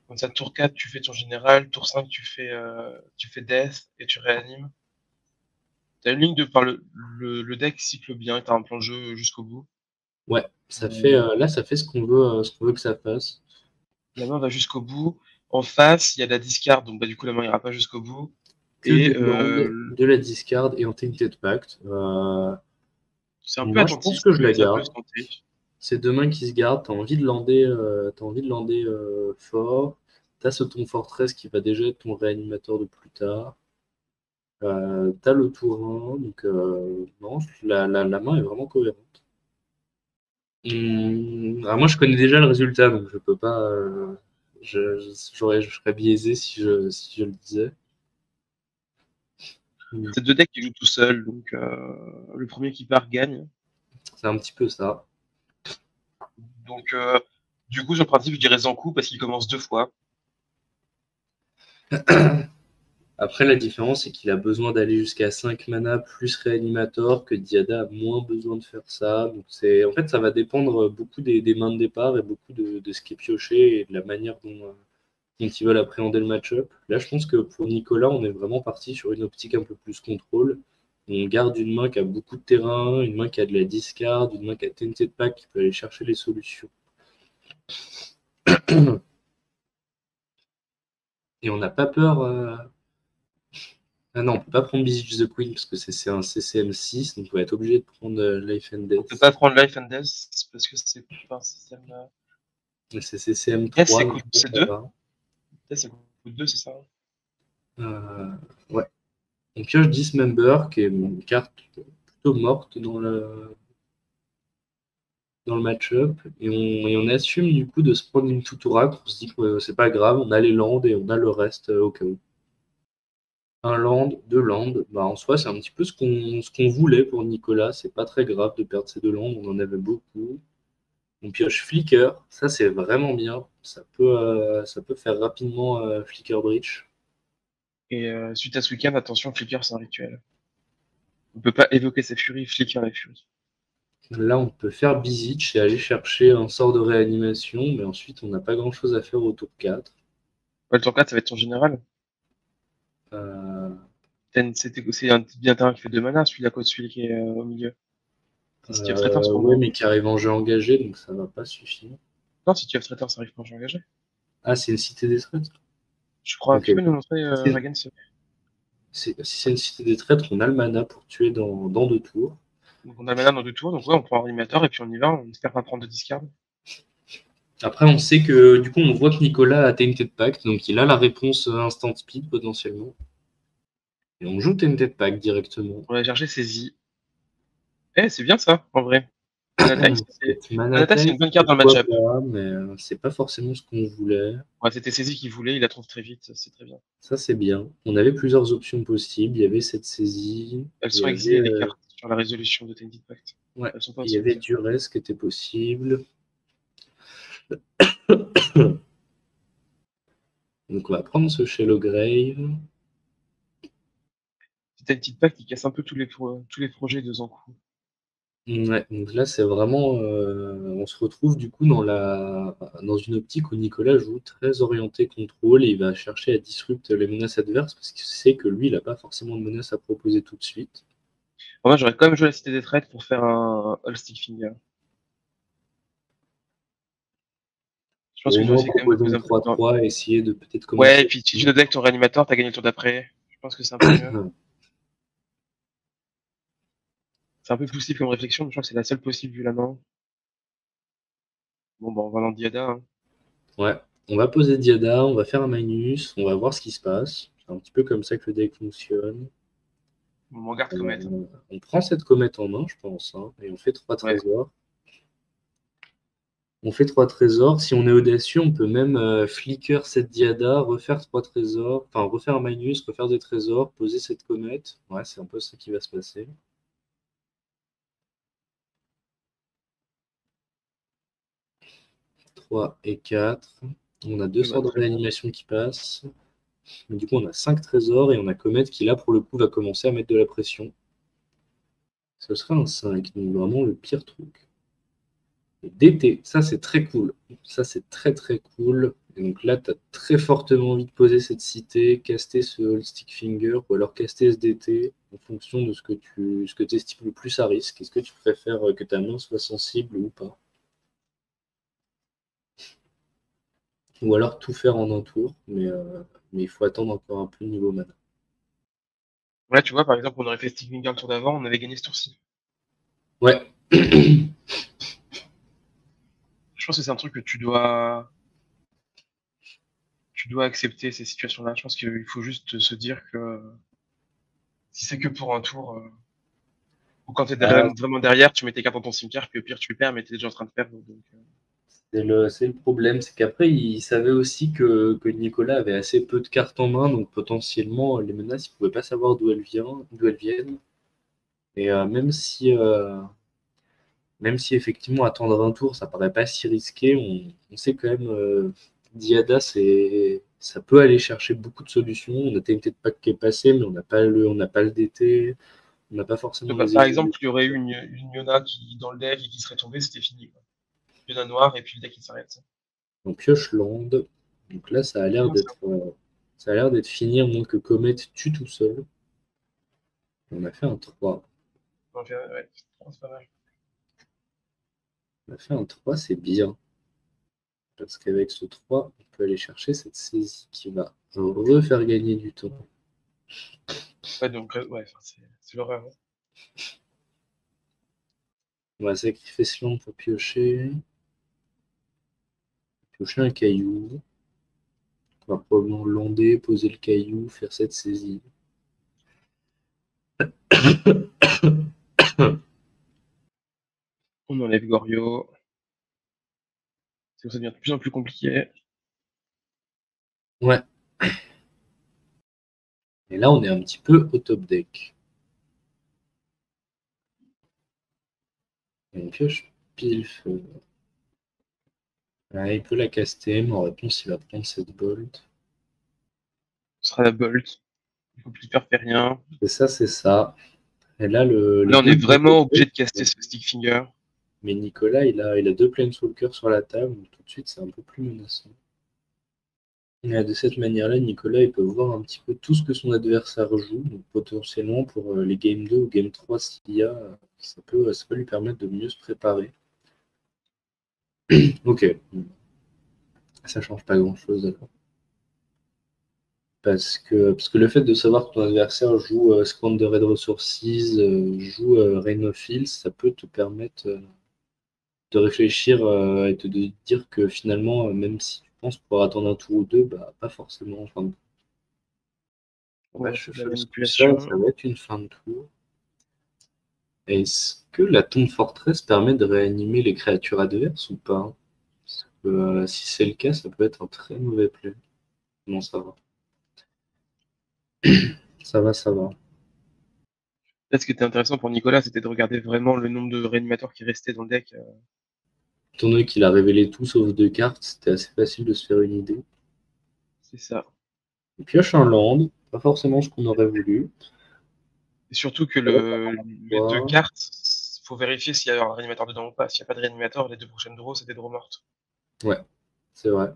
Comme ça, tour 4, tu fais ton général, tour 5, tu fais death et tu réanimes. T'as une ligne de. Enfin, le deck cycle bien et t'as un plan de jeu jusqu'au bout. Ouais, ça fait, là, ça fait ce qu'on veut que ça fasse. La main va jusqu'au bout. En face, il y a de la discard, donc du coup, la main ira pas jusqu'au bout. Que du land, de la discard et un Tainted Pact. C'est un peu Moi, je pense attentiste, que je la mais ça peut garde. se tenter. C'est deux mains qui se gardent. T'as envie de lander, fort. T'as ce ton Fortress qui va déjà être ton réanimateur de plus tard. T'as le tour 1, donc non, la main est vraiment cohérente. Alors moi, je connais déjà le résultat, donc je peux pas. Je serais biaisé si je le disais. C'est deux decks qui jouent tout seuls, donc le premier qui part gagne. C'est un petit peu ça. Donc, du coup, sur le principe, je dirais Zankou parce qu'il commence 2 fois. Après, la différence, c'est qu'il a besoin d'aller jusqu'à 5 mana plus Réanimator, que Diada a moins besoin de faire ça. Donc en fait, ça va dépendre beaucoup des mains de départ et beaucoup de ce qui est pioché et de la manière dont ils veulent appréhender le match-up. Là, je pense que pour Nicolas, on est vraiment parti sur une optique un peu plus contrôle. On garde une main qui a beaucoup de terrain, une main qui a de la discard, une main qui a Tainted Pack, qui peut aller chercher les solutions. Et on n'a pas peur. Ah non, on peut pas prendre Beseech the Queen parce que c'est un CCM6, donc on va être obligé de prendre Life and Death. On peut pas prendre Life and Death parce que c'est pas un système. C'est CCM3. C'est 2. C'est coûte 2, c'est ça. Ouais. On pioche Dismember, qui est une carte plutôt morte dans le match-up, et on assume du coup de se prendre une Tutorak. On se dit que c'est pas grave, on a les lands et on a le reste au cas où. Un land, deux lands, en soi c'est un petit peu ce qu'on voulait pour Nicolas, c'est pas très grave de perdre ces deux lands, on en avait beaucoup. On pioche Flicker, ça c'est vraiment bien, ça peut faire rapidement Flicker Breach. Et suite à ce week-end, attention, Flicker c'est un rituel. On peut pas évoquer sa furie, Flicker la furie. Là, on peut faire Beseech et aller chercher un sort de réanimation, mais ensuite, on n'a pas grand-chose à faire au tour 4. Ouais, le tour 4, ça va être ton général. C'est un bien terrain qui fait 2 mana, celui qui est au milieu. C'est City of Traitors pour moi. Ouais, mais qui arrive en jeu engagé, donc ça va pas suffire. Non, City of Traitors, ça arrive pas en jeu engagé. Ah, c'est une cité des traîtres. Je crois. Okay. Tu peux nous montrer Ragan Si c'est une cité des traîtres, on a le mana pour tuer dans 2 tours. Donc on a le mana dans 2 tours, donc ouais, on prend un animateur et puis on y va, on espère pas prendre de discard. Après, on sait que du coup, on voit que Nicolas a Tainted Pact, donc il a la réponse instant speed potentiellement. Et on joue Tainted Pact directement. On va chercher saisie. C'est bien ça, en vrai. Manata, c'est une bonne carte dans le match-up. Mais c'est pas forcément ce qu'on voulait. Ouais, c'était saisie qu'il voulait, il la trouve très vite, c'est très bien. Ça, c'est bien. On avait plusieurs options possibles. Il y avait cette saisie. Elles sont exilées, les cartes, sur la résolution de Tainted Pact. Ouais. Elles sont pas il y avait Duress qui était possible. Donc, on va prendre ce Shallow Grave. Tainted Pact qui casse un peu tous les projets de Zankou. Ouais, donc là, c'est vraiment. On se retrouve du coup dans une optique où Nicolas joue très orienté contrôle et il va chercher à disrupt les menaces adverses parce qu'il sait que lui, il n'a pas forcément de menaces à proposer tout de suite. Moi, j'aurais quand même joué la Cité des Traîtres pour faire un All Stick Finger. Je pense que j'aurais essayé quand même de poser un 3-3 et essayer de peut-être commencer. Ouais, et puis tu joues deck ton réanimateur, t'as gagné le tour d'après. Je pense que c'est un peu mieux. C'est un peu poussif comme réflexion, mais je crois que c'est la seule possible vu la main. Bon, on va dans Diada. Hein. Ouais, on va poser Diada, on va faire un Minus, on va voir ce qui se passe. C'est un petit peu comme ça que le deck fonctionne. On garde comète. On prend cette comète en main, je pense, hein, et on fait 3 trésors. Ouais. On fait 3 trésors. Si on est audacieux, on peut même flicker cette Diada, refaire 3 trésors, enfin refaire un Minus, refaire des trésors, poser cette comète. Ouais, c'est un peu ça qui va se passer. Et 4. On a 2 sorts de réanimation qui passent. Mais du coup, on a 5 trésors et on a Comet qui, là, pour le coup, va commencer à mettre de la pression. Ce sera un 5, donc vraiment le pire truc. Et DT, ça c'est très cool. Ça c'est très très cool. Et donc là, tu as très fortement envie de poser cette cité, caster ce stick finger ou alors caster SDT en fonction de ce que tu estimes le plus à risque. Est-ce que tu préfères que ta main soit sensible ou pas? Ou alors tout faire en un tour, mais il faut attendre encore un peu le niveau mana. Là, tu vois, par exemple, on aurait fait Stick Finger le tour d'avant, on avait gagné ce tour-ci. Ouais. Je pense que c'est un truc que tu dois accepter ces situations-là. Je pense qu'il faut juste se dire que si c'est que pour un tour, ou quand t'es vraiment derrière, tu mets tes cartes dans ton cimetière, puis au pire tu perds, mais t'es déjà en train de perdre. Donc, C'est le problème, c'est qu'après, il savait aussi que Nicolas avait assez peu de cartes en main, donc potentiellement, les menaces, il ne pouvait pas savoir d'où elles viennent. Et même si effectivement attendre un tour, ça paraît pas si risqué, on sait quand même, Diada, ça peut aller chercher beaucoup de solutions. On a TNT de pack qui est passé, mais on n'a pas le DT, on n'a pas forcément les par exils. exemple, il y aurait eu une Yona qui, dans le deck et qui serait tombée, c'était fini, quoi. Yona noire, et puis le deck il s'arrête. On pioche land. Donc là, ça a l'air d'être fini, à moins que Comet tue tout seul. On a fait un 3. Donc, ouais, c'est pas mal. On a fait un 3, c'est bien. Parce qu'avec ce 3, on peut aller chercher cette saisie qui va refaire gagner du temps. Ouais, donc, ouais, c'est l'horreur. Hein. On va sacrifier ce land pour piocher. Piocher un caillou. On va probablement lander, poser le caillou, faire cette saisie. On enlève Gorio. Ça devient de plus en plus compliqué. Ouais. Et là, on est un petit peu au top deck. Et on pioche pile feu. Ouais, il peut la caster, mais en réponse, il va prendre cette bolt. Ce sera la Bolt. Du coup, Flipper fait rien. C'est ça, c'est ça. Et là, Là, on est vraiment obligé de caster ce Stick Finger. Mais Nicolas, il a deux Planeswalkers sur la table, donc tout de suite, c'est un peu plus menaçant. Et de cette manière-là, Nicolas, il peut voir un petit peu tout ce que son adversaire joue, donc potentiellement pour les Game 2 ou Game 3, s'il y a, ça peut lui permettre de mieux se préparer. Ok. Ça change pas grand-chose, d'accord. Parce que le fait de savoir que ton adversaire joue Squander Red Resources, joue Rain of Hills, ça peut te permettre de réfléchir et de dire que finalement, même si tu penses pouvoir attendre un tour ou deux, bah pas forcément. Enfin, Ouais, je c'est de la fais tout manipulation. ça va être une fin de tour. Est-ce que la tombe forteresse permet de réanimer les créatures adverses ou pas? Parce que, si c'est le cas, ça peut être un très mauvais play. Non, ça va. Ça va, ça va. Peut-être ce qui était intéressant pour Nicolas, c'était de regarder vraiment le nombre de réanimateurs qui restaient dans le deck. Étant donné qu'il a révélé tout sauf deux cartes, c'était assez facile de se faire une idée. C'est ça. Il pioche un land, pas forcément ce qu'on aurait voulu. Et surtout que les deux cartes, faut vérifier s'il y a un réanimateur dedans ou pas. S'il n'y a pas de réanimateur, les deux prochaines draws, c'est des draws mortes. Ouais, c'est vrai.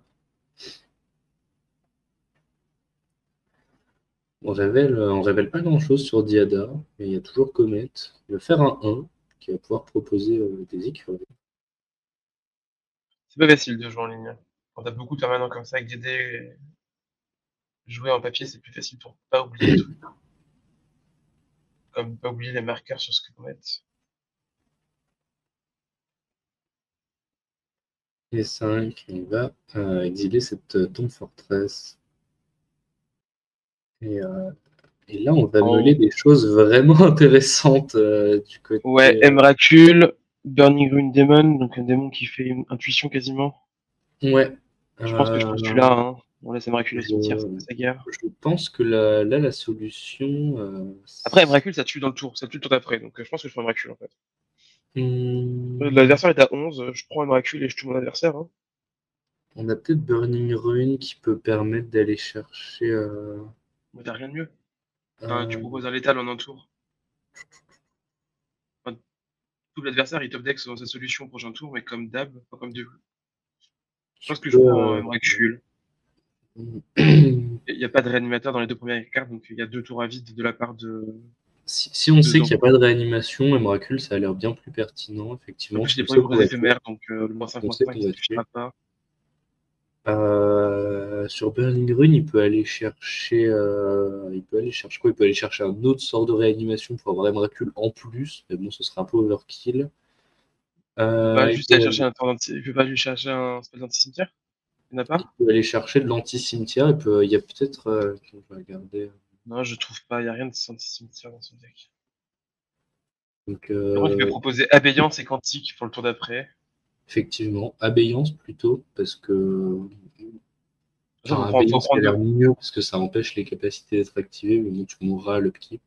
On révèle pas grand-chose sur Diada, mais il y a toujours Comet. Il va faire un 1, qui va pouvoir proposer des écureuils. C'est pas facile de jouer en ligne. Quand t'as beaucoup de permanents comme ça avec des dés, jouer en papier, c'est plus facile pour pas oublier les trucs. Comme pas oublier les marqueurs sur ce que vous mettez. Et 5, il va exiler cette tombe forteresse. Et là, on va mêler des choses vraiment intéressantes du côté. Ouais, Emrakul, Burning Rune Demon, donc un démon qui fait une intuition quasiment. Ouais. Je pense que je trouve celui-là, hein. On laisse Emrakul au cimetière, c'est sa guerre. Je pense que là, la solution. Après, Emrakul, ça tue dans le tour, ça tue le tour d'après, donc je pense que je prends Emrakul en fait. Hmm, L'adversaire est à 11, je prends Emrakul et je tue mon adversaire. Hein. on a peut-être Burning Rune qui peut permettre d'aller chercher. Mais t'as rien de mieux. Tu proposes un létal en un tour. Enfin, tout l'adversaire, il top deck dans sa solution au prochain tour, mais comme d'hab, pas comme deux. Je pense que je prends Emrakul. Il n'y a pas de réanimateur dans les 2 premières cartes, donc il y a 2 tours à vide de la part de. Si on sait qu'il n'y a pas de réanimation, Emrakul, ça a l'air bien plus pertinent, effectivement. En plus, les points éphémères, donc le moins 5, ça ne suffira pas. Sur Burning Rune, il peut aller chercher quoi? Il peut aller chercher un autre sort de réanimation pour avoir Emrakul en plus, mais bon, ce sera un peu overkill. Il peut pas juste aller chercher il peut pas lui chercher un spell d'anti-cimetière? Il n'y en a pas? Il peut aller chercher de l'anti-cimetière, il y a peut-être... je vais regarder. Non, je trouve pas, il n'y a rien de anti-cimetière dans son deck. Donc, Par contre, il peut proposer Abeyance et Quantique pour le tour d'après. Effectivement, Abeyance plutôt, parce que... Enfin, Abeyance a l'air mieux, parce que ça empêche les capacités d'être activées, mais bon, tu mourras à l'upkeep.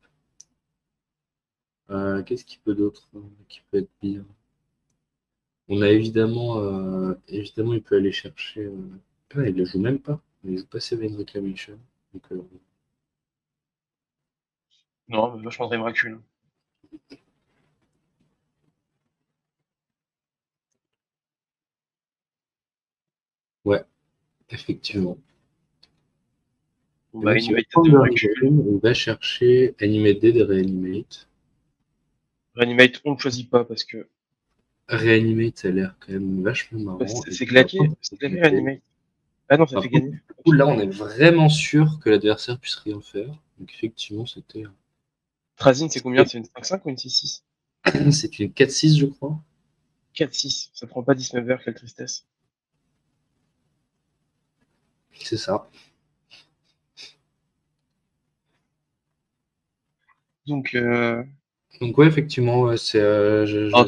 Qu'est-ce qu'il peut d'autre qui peut être bien? On a évidemment, il peut aller chercher... il ne joue même pas, il joue pas Seven Reclamation. Donc, non, mais moi je prendrais Emrakul. Ouais, effectivement. On va chercher Animate Dead et Reanimate. Reanimate, on ne choisit pas parce que. Reanimate, ça a l'air quand même vachement marrant. C'est claqué, Reanimate. Ah non, ça fait gagner. Du coup, là, on est vraiment sûr que l'adversaire puisse rien faire. Donc, effectivement, c'était. Trazyn, c'est combien? C'est une 5-5 ou une 6-6? C'est une 4-6, je crois. 4-6, ça prend pas 19 heures, quelle tristesse. C'est ça. Donc ouais, effectivement, c'est.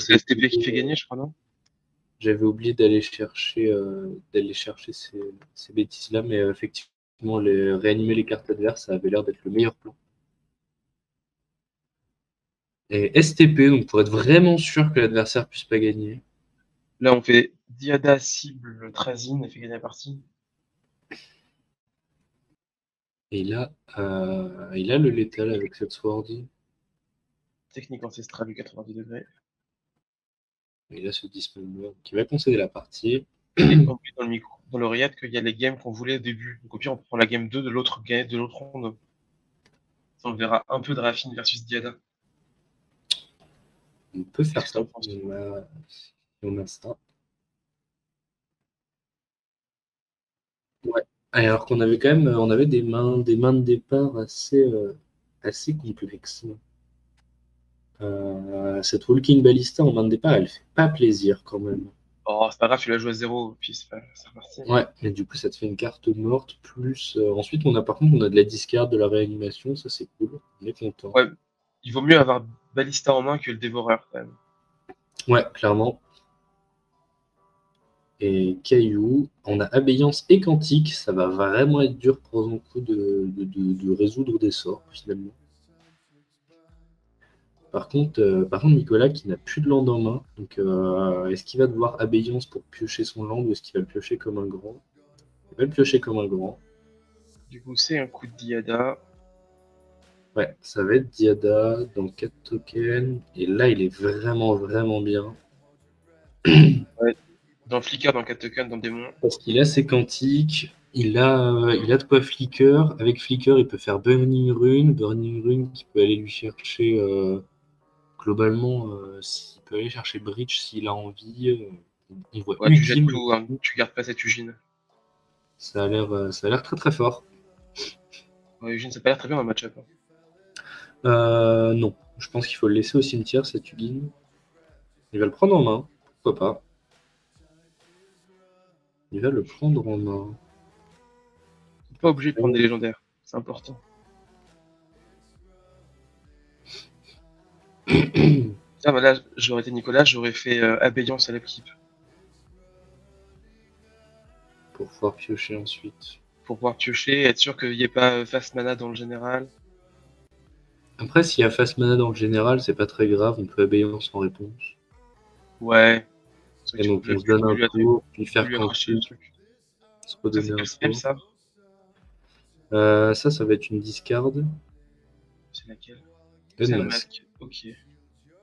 c'est STP qui fait gagner, je crois, non? J'avais oublié d'aller chercher, ces bêtises-là, mais effectivement, réanimer les cartes adverses, ça avait l'air d'être le meilleur plan. Et STP, donc pour être vraiment sûr que l'adversaire puisse pas gagner. Là, on fait Diada cible Trazyn et fait gagner la partie. Et là, il a le létal avec cette sword. Technique ancestrale du 90 degrés. Et là, ce Dismember qui va concéder la partie. Et on dit dans l'oreillette qu'il y a les games qu'on voulait au début. Donc au pire, on prend la game 2 de l'autre ronde. Ça, on verra un peu de Raffine versus Diada. On peut faire ça. On a ça. Ouais. Alors qu'on avait quand même des mains de départ assez complexes. Cette Walking Ballista en main de départ, elle fait pas plaisir quand même. Oh, c'est pas grave, tu l'as joué à 0, puis c'est reparti. Ouais, mais du coup, ça te fait une carte morte, plus... ensuite, par contre, on a de la discard, de la réanimation, ça c'est cool, on est content. Ouais, il vaut mieux avoir Ballista en main que le Dévoreur, quand même. Ouais, clairement. Et Caillou, on a Abeyance et Quantique, ça va vraiment être dur pour un coup de résoudre des sorts, finalement. Par contre, Nicolas qui n'a plus de land en main, donc est-ce qu'il va devoir Abeyance pour piocher son land ou est-ce qu'il va le piocher comme un grand? Il va le piocher comme un grand. Du coup, c'est un coup de Diada. Ouais, ça va être Diada dans 4 tokens, et là il est vraiment bien. Ouais. Dans Flicker, dans 4 tokens, dans Démon. Parce qu'il a ses quantiques, il a de quoi Flicker. Avec Flicker, il peut faire Burning Rune qui peut aller lui chercher... globalement, il peut aller chercher Breach s'il a envie. On voit ouais, tu jettes tout, hein, tu gardes pas cette Ugine. Ça a l'air très très fort. Ouais, Ugine, ça n'a pas l'air très bien dans le match-up. Non, je pense qu'il faut le laisser au cimetière, cette Ugine. Il va le prendre en main, pourquoi pas. Il va le prendre en main. Pas obligé de prendre des légendaires, c'est important. Ah bah là, j'aurais été Nicolas, j'aurais fait Abeyance à l'upkeep. Pour pouvoir piocher ensuite. Pour pouvoir piocher, être sûr qu'il n'y ait pas fast mana dans le général. Après, s'il y a fast mana dans le général, c'est pas très grave, on peut Abeyance en réponse. Ouais. Et donc on se donne un tour, puis faire quantique. Se redonner un tour. Ça va être une discard. C'est laquelle? Unmask. Ok.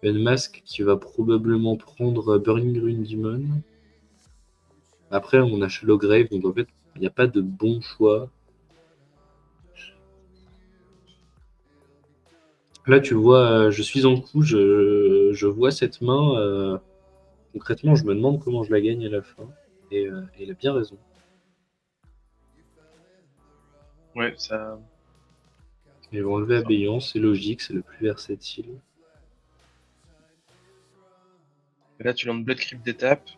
Unmask qui va probablement prendre Burning Rune Demon. Après, on a Shallow Grave, donc en fait, Il n'y a pas de bon choix. Là, tu vois, je suis en coup, je vois cette main. Concrètement, je me demande comment je la gagne à la fin. Et il a bien raison. Ouais, ça. Ils vont enlever Abeyance, c'est logique, c'est le plus versatile. Et là, tu lances Blood Crypt d'étape.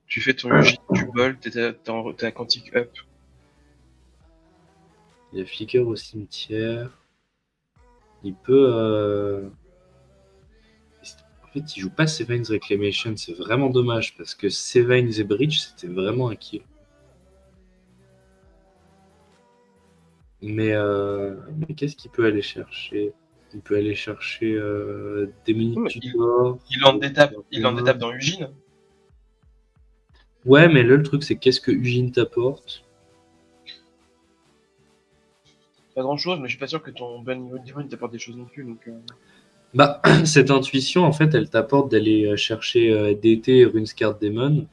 Tu fais ton UJ, tu bolt, t'es à Quantic Up. Il y a Flicker au cimetière. Il peut. En fait, il joue pas Sevine's Reclamation, c'est vraiment dommage parce que Sevine's et Breach, c'était vraiment un kill. Mais qu'est-ce qu'il peut aller chercher? Il peut aller chercher Démonic Tutor. Il lance d'étape dans Ugine. Ouais, mais là, le truc, c'est qu'est-ce que Ugine t'apporte? Pas grand chose, mais je suis pas sûr que ton bon niveau de divine t'apporte des choses non plus. Donc, Bah, cette intuition, en fait, elle t'apporte d'aller chercher DT et Runescarred Demon.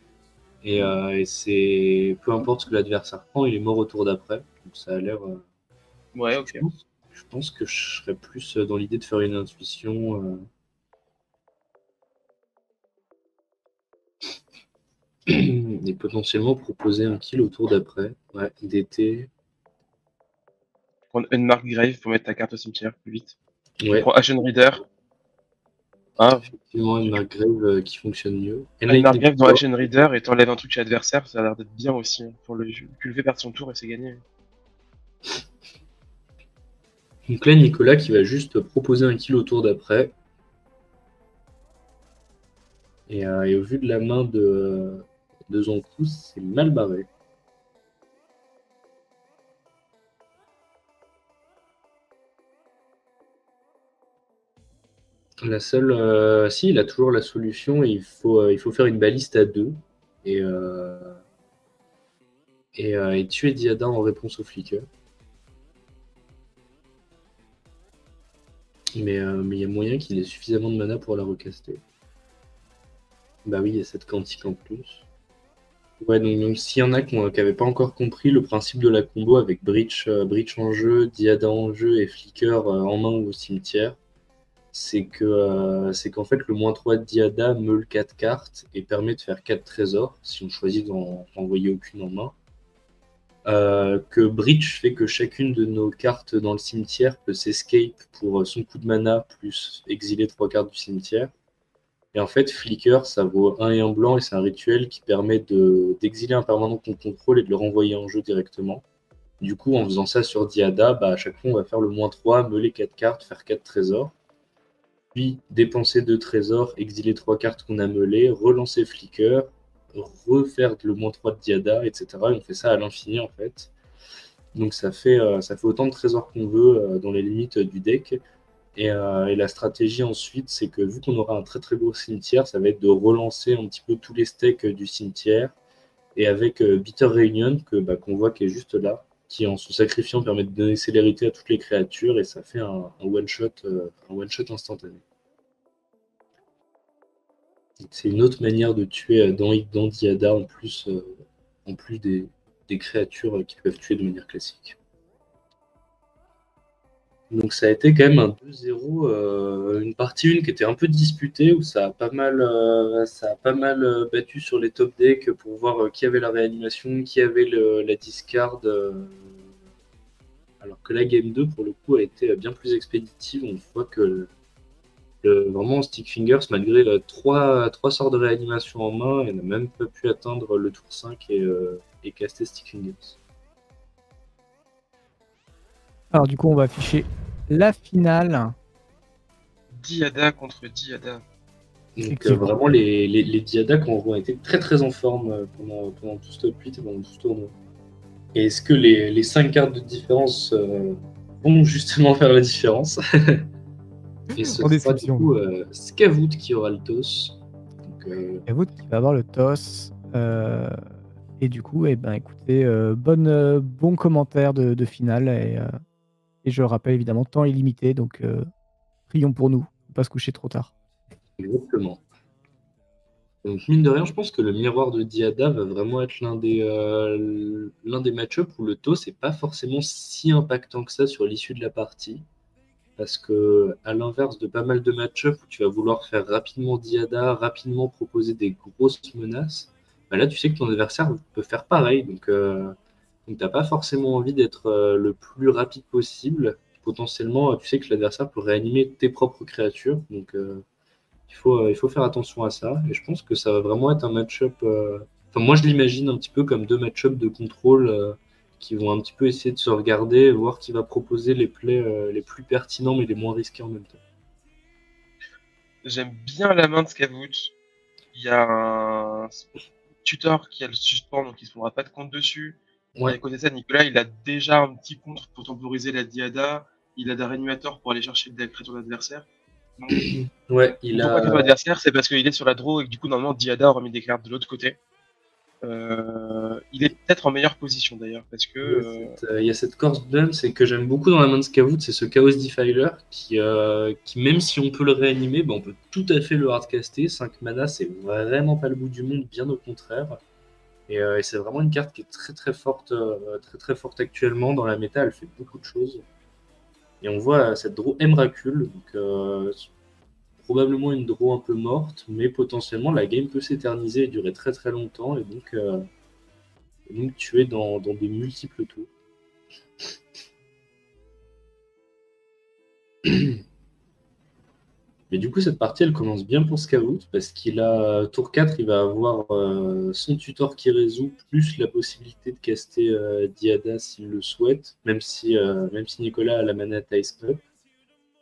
Et c'est peu importe ce que l'adversaire prend, il est mort au tour d'après. Donc ça a l'air. Ouais, ok. Je pense que je serais plus dans l'idée de faire une intuition. Et potentiellement proposer un kill au tour d'après. Ouais, DT. Prendre Unmarked Grave pour mettre ta carte au cimetière plus vite. Ouais. Tu prends Ashen Reader. Effectivement, Unmarked Grave qui fonctionne mieux. Unmarked Grave dans Ashen Reader et t'enlèves un truc chez l'adversaire, ça a l'air d'être bien aussi. Pour le culver perdre son tour et c'est gagné. Donc là, Nicolas qui va juste proposer un kill au tour d'après. Et au vu de la main de Zankou, c'est mal barré. La seule, si, il a toujours la solution. Il faut faire une baliste à 2 et tuer Diada en réponse au flicker. Mais il y a moyen qu'il ait suffisamment de mana pour la recaster. Bah oui, il y a cette quantique en plus. Ouais, donc s'il y en a qui n'avaient pas encore compris le principe de la combo avec Breach en jeu, Diada en jeu et Flicker en main ou au cimetière, c'est qu'en fait le -3 de Diada meule 4 cartes et permet de faire 4 trésors si on choisit d'en envoyer aucune en main. Que Breach fait que chacune de nos cartes dans le cimetière peut s'escape pour son coup de mana plus exiler 3 cartes du cimetière. Et en fait, Flicker, ça vaut 1 et 1 blanc et c'est un rituel qui permet d'exiler un permanent qu'on contrôle et de le renvoyer en jeu directement. Du coup, en faisant ça sur Diada, à chaque fois, on va faire le -3, meuler 4 cartes, faire 4 trésors. Puis dépenser 2 trésors, exiler 3 cartes qu'on a meulées, relancer Flicker, refaire le -3 de Diada, etc. Et on fait ça à l'infini en fait. Donc ça fait autant de trésors qu'on veut dans les limites du deck. Et la stratégie ensuite, c'est que vu qu'on aura un très très gros cimetière, ça va être de relancer un petit peu tous les stacks du cimetière. Et avec Bitter Reunion, qu'on voit qui est juste là, qui en se sacrifiant permet de donner célérité à toutes les créatures, et ça fait un one-shot instantané. C'est une autre manière de tuer dans Diada en plus des créatures qui peuvent tuer de manière classique. Donc ça a été quand même un 2-0, une partie 1 qui était un peu disputée, où ça a pas mal battu sur les top decks pour voir qui avait la réanimation, qui avait la discard. Alors que la game 2, pour le coup, a été bien plus expéditive. On voit que vraiment Stick Fingers, malgré 3 sorts de réanimation en main, elle n'a même pas pu atteindre le tour 5 et caster Stick Fingers. Alors du coup, on va afficher la finale. Diada contre Diada. Donc vraiment, les Diada ont été très très en forme pendant tout ce top 8 et pendant tout ce tournoi. Et est-ce que les 5 cartes de différence vont justement faire la différence? Et ce sera du coup Skavout qui aura le toss. Skavout qui va avoir le toss. Et du coup, écoutez, bon commentaire de finale. Et je rappelle évidemment, temps illimité, donc prions pour nous, ne pas se coucher trop tard. Exactement. Donc, mine de rien, je pense que le miroir de Diada va vraiment être l'un des match-ups où le toss n'est pas forcément si impactant que ça sur l'issue de la partie. Parce que, à l'inverse de pas mal de match-ups où tu vas vouloir faire rapidement Diada, rapidement proposer des grosses menaces, bah là, tu sais que ton adversaire peut faire pareil. Donc tu n'as pas forcément envie d'être le plus rapide possible. Potentiellement, tu sais que l'adversaire peut réanimer tes propres créatures. Donc, il faut faire attention à ça. Et je pense que ça va vraiment être un match-up. Enfin, moi, je l'imagine un petit peu comme deux match-ups de contrôle qui vont un petit peu essayer de se regarder, voir qui va proposer les plays les plus pertinents mais les moins risqués en même temps. J'aime bien la main de Scavoot. Il y a un tutor qui a le suspend, donc il ne se prendra pas de compte dessus. Et à côté de ça, Nicolas, il a déjà un petit contre pour temporiser la Diada. Il a des réanimateurs pour aller chercher la créature d'adversaire. Donc, ouais, il pourquoi a. créature d'adversaire, c'est parce qu'il est sur la draw et que du coup, normalement, Diada aura mis des cartes de l'autre côté. Il est peut-être en meilleure position d'ailleurs, parce que. Il y a cette Corse Dance c'est que j'aime beaucoup dans la main de Scavoot, c'est ce Chaos Defiler qui, même si on peut le réanimer, bah, on peut tout à fait le hardcaster. 5 mana, c'est vraiment pas le bout du monde, bien au contraire. Et c'est vraiment une carte qui est très très forte actuellement dans la méta. Elle fait beaucoup de choses. Et on voit cette draw Emrakul, donc probablement une draw un peu morte, mais potentiellement la game peut s'éterniser et durer très longtemps, et donc tuer dans de multiples tours. Mais du coup, cette partie, elle commence bien pour Scout, parce qu'il a, tour 4, il va avoir son tutor qui résout, plus la possibilité de caster Diada s'il le souhaite, même si Nicolas a la manette Ice Up,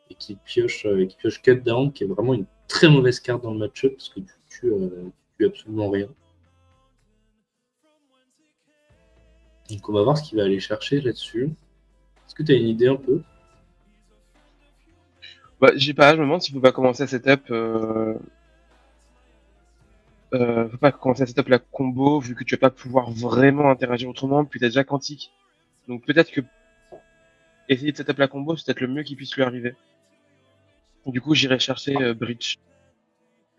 et qui pioche Cut Down, qui est vraiment une très mauvaise carte dans le match-up, parce que tu tues absolument rien. Donc on va voir ce qu'il va aller chercher là-dessus. Est-ce que tu as une idée un peu? Bah, j'ai pas, je me demande s'il faut pas commencer à setup. Faut pas commencer à setup la combo, vu que tu vas pas pouvoir vraiment interagir autrement, puis t'as déjà Quantique. Donc peut-être que essayer de setup la combo, c'est peut-être le mieux qui puisse lui arriver. Du coup, j'irai chercher Breach.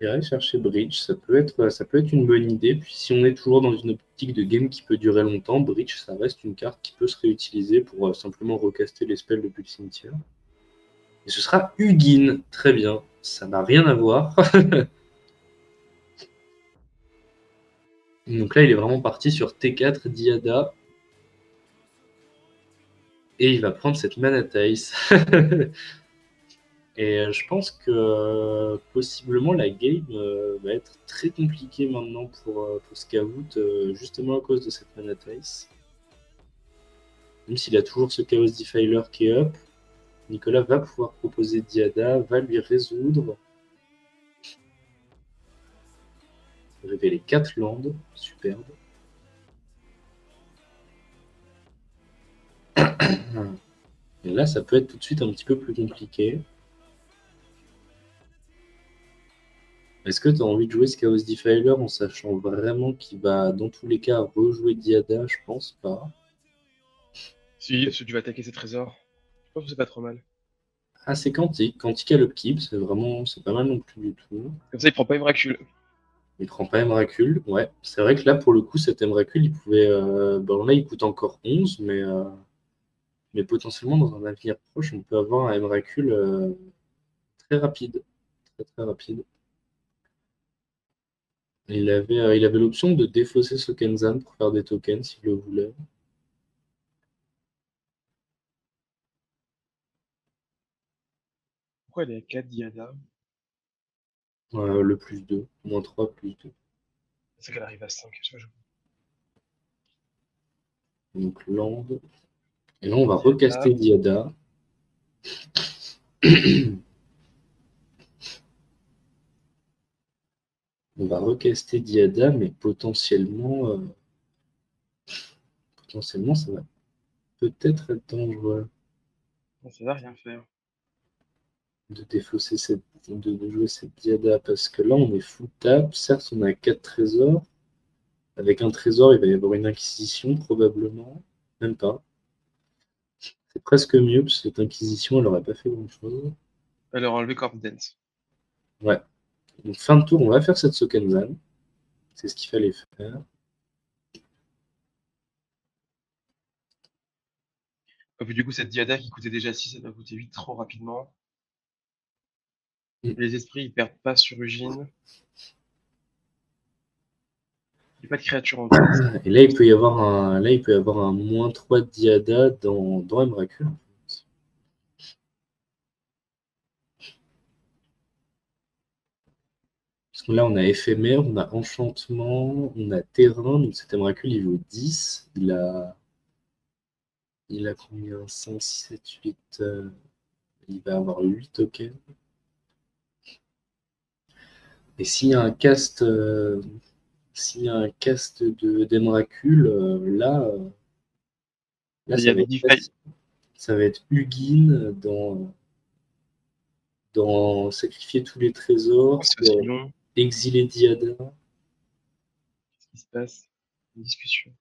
J'irai chercher Bridge, ça peut être une bonne idée. Puis si on est toujours dans une optique de game qui peut durer longtemps, Bridge, ça reste une carte qui peut se réutiliser pour simplement recaster les spells depuis le cimetière. Et ce sera Hugin, très bien. Ça n'a rien à voir. Donc là, il est vraiment parti sur T4, Diada. Et il va prendre cette Manatice. Et je pense que possiblement la game va être très compliquée maintenant pour Scout, justement à cause de cette Manatice. Même s'il a toujours ce Chaos Defiler qui est up, Nicolas va pouvoir proposer Diada, va lui résoudre. Révéler 4 landes, superbe. Et là, ça peut être tout de suite un petit peu plus compliqué. Est-ce que tu as envie de jouer ce Chaos Defiler en sachant vraiment qu'il va, dans tous les cas, rejouer Diada? Je pense pas. Si, parce que tu vas attaquer ses trésors. Je pense que c'est pas trop mal. Ah, c'est Quantique. Quantique à l'upkeep, c'est pas mal non plus du tout. Comme ça, il prend pas Emrakul. Il prend pas Emrakul, ouais. C'est vrai que là, pour le coup, cet Emrakul, il pouvait. Bon, là, il coûte encore 11, mais potentiellement, dans un avenir proche, on peut avoir un Emrakul très rapide. Très rapide. Il avait l'option de défausser Sokenzan pour faire des tokens s'il le voulait. Pourquoi il est à 4 Diada? Le plus 2, moins 3, plus 2. C'est qu'elle arrive à 5. Donc land. Et là, on va recaster Diada. On va recaster Diada, mais potentiellement, ça va peut-être être dangereux. Ça va rien faire. De défausser de jouer cette Diada, parce que là, on est full tap. Certes, on a 4 trésors. Avec un trésor, il va y avoir une inquisition, probablement. Même pas. C'est presque mieux, parce que cette inquisition, elle n'aurait pas fait grand-chose. Elle aura enlevé Corp Dance. Ouais. Donc, fin de tour, on va faire cette Sokenzan. C'est ce qu'il fallait faire. Et puis du coup, cette diada qui coûtait déjà 6, elle va coûter 8 trop rapidement. Les esprits, ils perdent pas sur Ugine. Il n'y a pas de créature en tête. Et là, il peut y avoir un -3 diada dans Emrakul. Parce que là, on a éphémère, on a enchantement, on a terrain. Donc cet Emrakul, il vaut 10. Il a combien? 5, 6, 7, 8. Il va avoir 8 tokens. Et s'il y a un cast, d'Emrakul, là, Il y avait ça va être Ugin dans sacrifier tous les trésors, exiler Diada. Qu'est-ce qui se passe? Une discussion.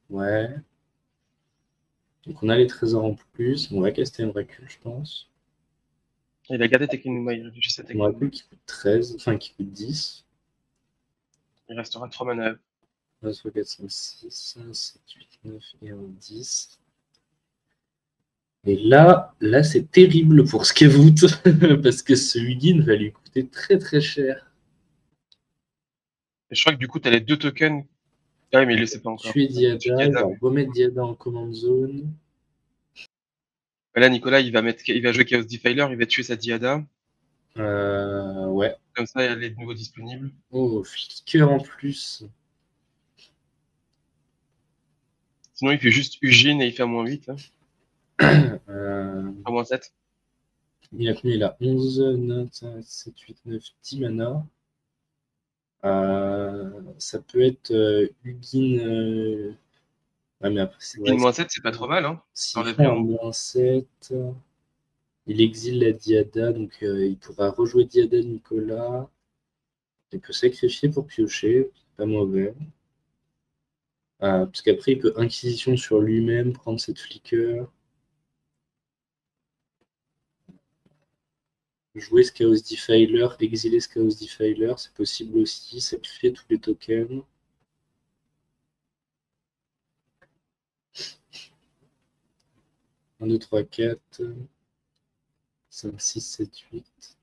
Ouais. Donc on a les trésors en plus. On va caster Emrakul, je pense. Il a gardé Tekenuma, il réfléchissait à Tekenuma. Emrakul qui coûte 13, enfin qui coûte 10. Il restera 3 mana. 1, 3, 4, 5, 6, 7, 8, 9 et 1, 10. Et là c'est terrible pour Skavout, parce que ce Ugin va lui coûter très très cher. Et je crois que du coup, tu as les 2 tokens. Ah oui, mais il le sait pas encore. Tuer Diada, il va remettre Diada en command zone. Là, Nicolas, il va jouer Chaos Defiler, il va tuer sa Diada. Ouais. Comme ça, elle est de nouveau disponible. Oh, flicker en plus. Sinon, il fait juste Ugine et il fait à -8. À -7. Il a combien? Il a 11, 9, 7, 8, 9, 10 mana. Ça peut être Ugin. Ouais, mais après, c'est Ugin -7, c'est pas trop mal. Hein. S'il fait un -7, il exile la Diada, donc il pourra rejouer Diada de Nicolas. Il peut sacrifier pour piocher, c'est pas mauvais. Parce qu'après, il peut Inquisition sur lui-même, prendre cette flicker. Jouer ce Chaos Defiler, exiler ce Chaos Defiler, c'est possible aussi, sacrifier tous les tokens. Un, 2, 3, 4, 5, 6, 7, 8.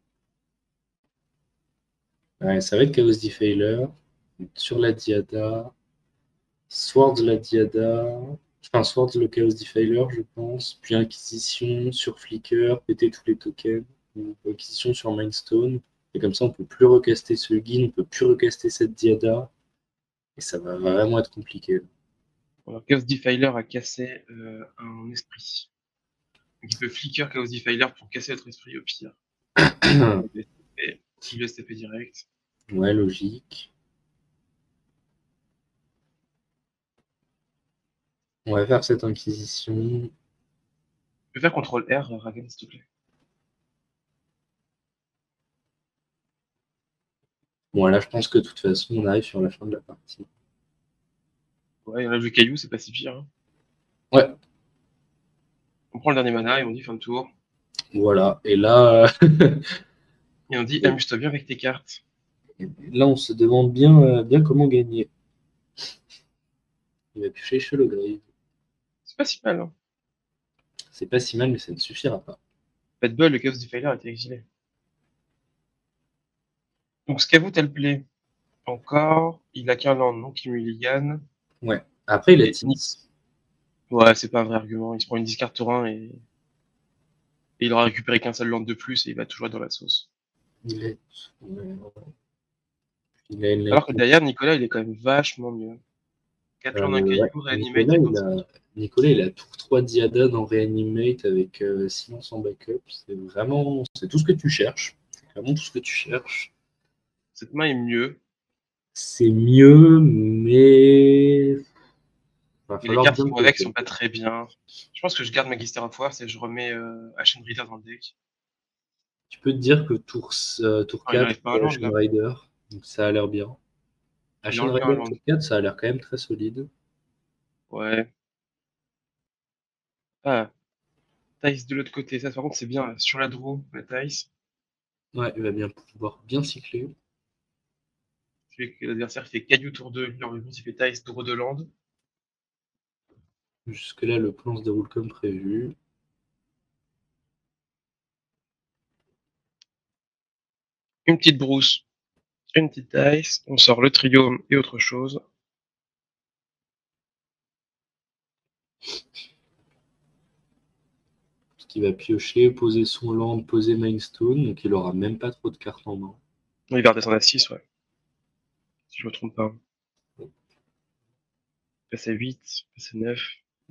Ouais, ça va être Chaos Defiler. Sur la Diada. Swords la Diada. Enfin, Swords le Chaos Defiler, je pense. Puis Inquisition sur Flicker, péter tous les tokens. Ou Inquisition sur Mindstone. Et comme ça, on peut plus recaster ce Ugin, on peut plus recaster cette Diada. Et ça va vraiment être compliqué. Alors, Chaos Defiler a cassé un esprit. Donc, il peut Flicker Chaos Defiler pour casser notre esprit au pire. Il le STP direct. Ouais, logique. On va faire cette Inquisition. Tu peux faire CTRL-R, Raven, s'il te plaît. Bon, là, je pense que de toute façon, on arrive sur la fin de la partie. Ouais, on a joué Caillou, c'est pas si pire. Hein. Ouais. On prend le dernier mana et on dit fin de tour. Voilà. Et là... et on dit amuse-toi bien avec tes cartes. Là, on se demande bien comment gagner. Il va piocher Sholograve. C'est pas si mal. Hein. C'est pas si mal, mais ça ne suffira pas. Pas de bol, le Chaos Defiler a été exilé. Donc, Skavout, elle plaît. Encore. Il a qu'un land, donc il mulligan. Ouais. Après, il a Tinis. Ouais, c'est pas un vrai argument. Il se prend une discard tour 1 et il aura récupéré qu'un seul land de plus et il va toujours être dans la sauce. Alors que derrière, Nicolas, il est quand même vachement mieux. 4 lands d'un Caillou, Reanimate, Nicolas, il a tour 3 Diada dans Reanimate avec silence en backup. C'est tout ce que tu cherches. C'est vraiment tout ce que tu cherches. Cette main est mieux. C'est mieux, mais... Et les cartes qui vont avec sont pas très bien. Je pense que je garde Magister of War et je remets Ashen Rider dans le deck. Tu peux te dire que tour 4, Ashen Rider, donc ça a l'air bien. Ashen Rider tour 4, ça a l'air quand même très solide. Ouais. Ah, Thais de l'autre côté. Ça, par contre, c'est bien. Sur la draw, la Thais. Ouais, il va bien pouvoir bien cycler. L'adversaire fait caillou tour 2, lui en réponse il fait Thaïs tour de land. Jusque-là, le plan se déroule comme prévu. Une petite brousse, une petite Thaïs, on sort le trio et autre chose. Parce qu'il va piocher, poser son land, poser Mindstone, donc il aura même pas trop de cartes en main. Il va redescendre à 6, ouais. Si je me trompe pas. Il passe à 8, il passe à 9.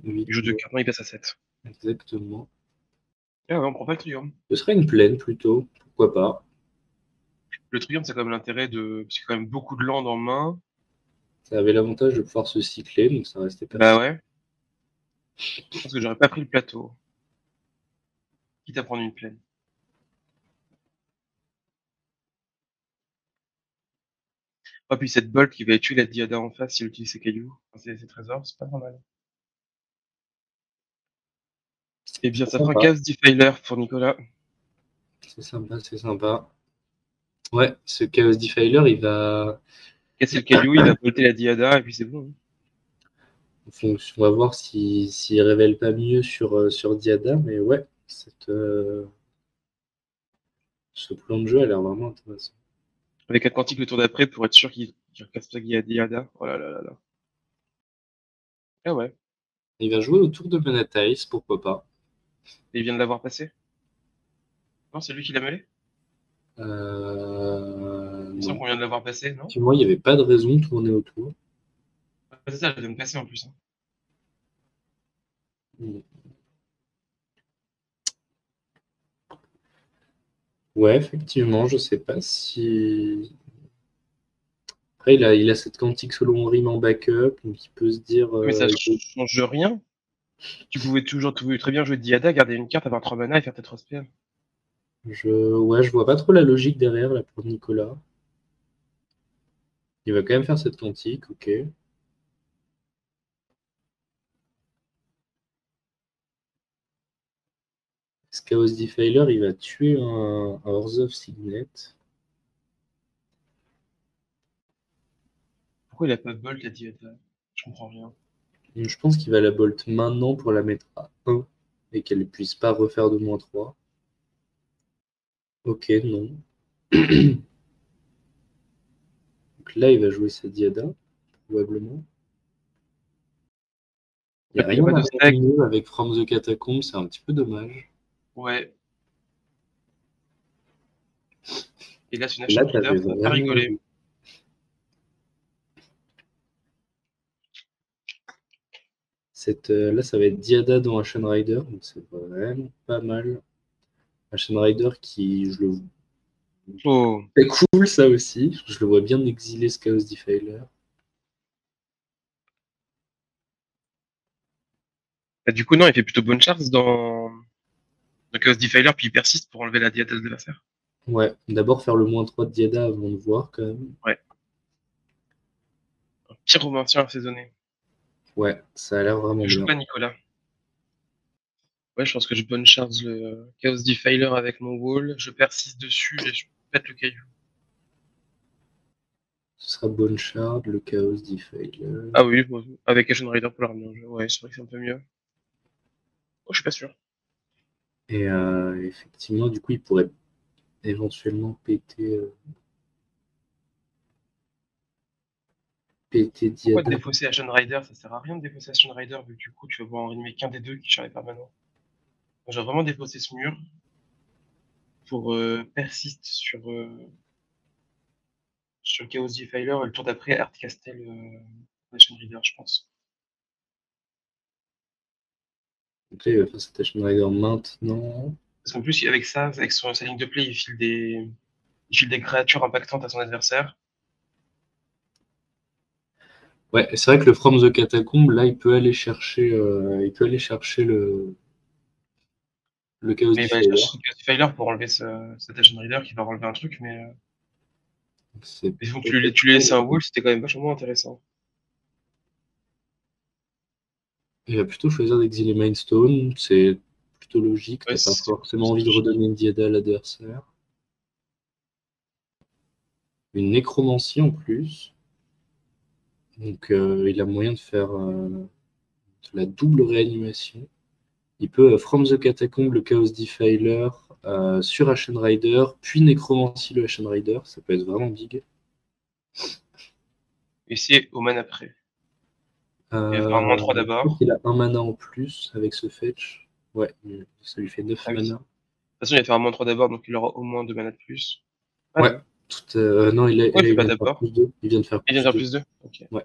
Il joue 2 cartes, non, il passe à 7. Exactement. Ah ouais, on prend pas le trio. Ce serait une plaine plutôt, pourquoi pas. Le trio, c'est quand même l'intérêt de. Parce qu'il y a quand même beaucoup de land en main. Ça avait l'avantage de pouvoir se cycler, donc ça restait pas. Bah ouais. Je pense que j'aurais pas pris le plateau. Quitte à prendre une plaine. Oh, puis cette bolt qui va tuer la Diada en face s'il utilise ses cailloux. Enfin, ses trésors, c'est pas normal. Eh bien, ça fera un Chaos Defiler pour Nicolas. C'est sympa, c'est sympa. Ouais, ce Chaos Defiler, il va casser le caillou, il va bolter la Diada et puis c'est bon. On va voir s'il révèle pas mieux sur Diada, mais ouais, ce plan de jeu a l'air vraiment intéressant. Avec un quantique le tour d'après pour être sûr qu'il casse pas Diada. Oh là là là là. Ah ouais. Il va jouer autour de Manataïs, pourquoi pas. Et il vient de l'avoir passé? Non, c'est lui qui l'a mêlé? Il me semble qu'on vient de l'avoir passé, non? Moi, il n'y avait pas de raison de tourner autour. C'est ça, je vais me passer en plus. Ouais, effectivement, je sais pas si. Après, il a cette quantique selon rime en backup, donc il peut se dire. Mais ça change rien. Tu pouvais toujours très bien jouer Diada, garder une carte, avoir 3 mana et faire tes 3 spells. Ouais, je vois pas trop la logique derrière là pour Nicolas. Il va quand même faire cette quantique, ok. Ce Chaos Defiler, il va tuer un Orzhov Signet. Pourquoi il a pas bolt la Diada? Je comprends rien. Je pense qu'il va la bolt maintenant pour la mettre à 1 et qu'elle ne puisse pas refaire de -3. Ok, non. Donc là, il va jouer sa Diada, probablement. Il n'y a rien de mieux avec From the Catacomb, c'est un petit peu dommage. Ouais. Et là, c'est une Ashen Rider, ça va pas rigoler. Là, ça va être Diada dans Ashen Rider, donc c'est vraiment pas mal. Ashen Rider qui, je le vois. Oh. C'est cool ça aussi. Je le vois bien exiler ce Chaos Defiler. Bah, du coup, non, il fait plutôt bonne chance dans Chaos Defiler, puis il persiste pour enlever la Diada de l'adversaire. Ouais, d'abord faire le -3 de Diada avant de voir quand même. Ouais. Un petit romancien assaisonné. Ouais, ça a l'air vraiment bien. Je joue pas Nicolas. Ouais, je pense que je bonne charge le Chaos Defiler avec mon wall, je persiste dessus et je pète le caillou. Ce sera bonne shard, le Chaos Defiler. Ah oui, avec Ashen Rider pour la ramener en jeu. Ouais, c'est vrai que c'est un peu mieux. Oh, je suis pas sûr. Et effectivement, du coup, il pourrait éventuellement péter Diada. Pourquoi défausser Ashen Rider? Ça sert à rien de défausser Ashen Rider, vu que du coup, tu vas pouvoir en animer qu'un des deux qui charge permanent. J'ai vraiment défaussé ce mur pour persiste sur Chaos Defiler et le tour d'après Hardcastle Ashen Rider, je pense. Donc là, il va faire cette Ashen Rider maintenant. Parce qu'en plus, avec ça, avec sa ligne de play, il file des créatures impactantes à son adversaire. Ouais, c'est vrai que le From the Catacomb, là, il peut aller chercher, le Chaos Mais il va aller chercher le Chaos Defiler pour enlever cet Ashen Rider qui va enlever un truc, mais. Mais donc tu lui laisses un wall, c'était quand même vachement intéressant. Il va plutôt choisir d'exiler Mindstone, c'est plutôt logique, t'as pas forcément envie de redonner une Diada à l'adversaire. une nécromancie en plus. Donc il a moyen de faire de la double réanimation. Il peut From the Catacomb, le Chaos Defiler sur Ashen Rider, puis nécromancie le Ashen Rider. Ça peut être vraiment big. Et c'est au mana après. Il va faire un -3 d'abord. Il a un mana en plus avec ce fetch. Ouais, ça lui fait 9 Ah oui. mana. De toute façon, il va faire un -3 d'abord, donc il aura au moins 2 mana de plus. Ah, ouais. Non, il vient de faire plus 2. Il vient de faire plus 2. Okay. Ouais.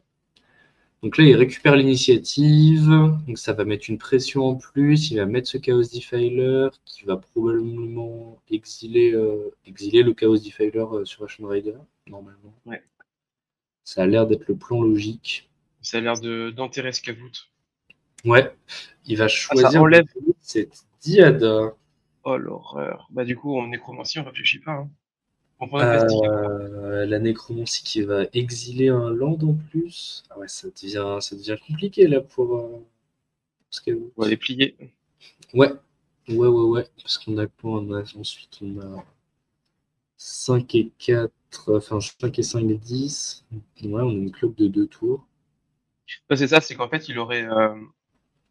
Donc là, il récupère l'initiative. Donc ça va mettre une pression en plus. Il va mettre ce Chaos Defiler qui va probablement exiler le Chaos Defiler sur Ashen Rider, normalement. Ouais. Ça a l'air d'être le plan logique. Ça a l'air d'enterrer Scavoot. Ouais. Il va choisir ça enlève cette Diada. Oh l'horreur. Bah du coup, en nécromancie, on réfléchit pas. Hein. La nécromancie qui va exiler un land en plus. Ah ouais, ça devient compliqué là pour Scavoot. On va les plier. Ouais. Parce qu'on a quoi? Ensuite, on a 5 et 4, enfin 5 et 5, 10. Ouais, on a une cloque de 2 tours. Bah, c'est ça, c'est qu'en fait, il aurait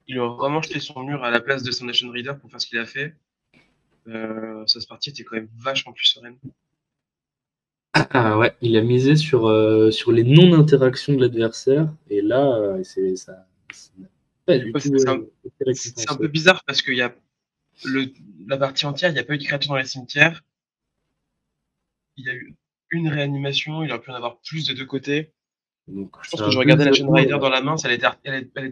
vraiment jeté son mur à la place de son Ashen Rider pour faire ce qu'il a fait. Sa partie était quand même vachement plus sereine. Ah ouais, il a misé sur les non-interactions de l'adversaire, et là, c'est pas du tout. C'est un peu bizarre parce qu'il y a la partie entière, il n'y a pas eu de créature dans les cimetières. Il y a eu une réanimation, il aurait pu en avoir plus de deux côtés. Donc, je pense que je regardais la Ashen Rider dans la main, elle était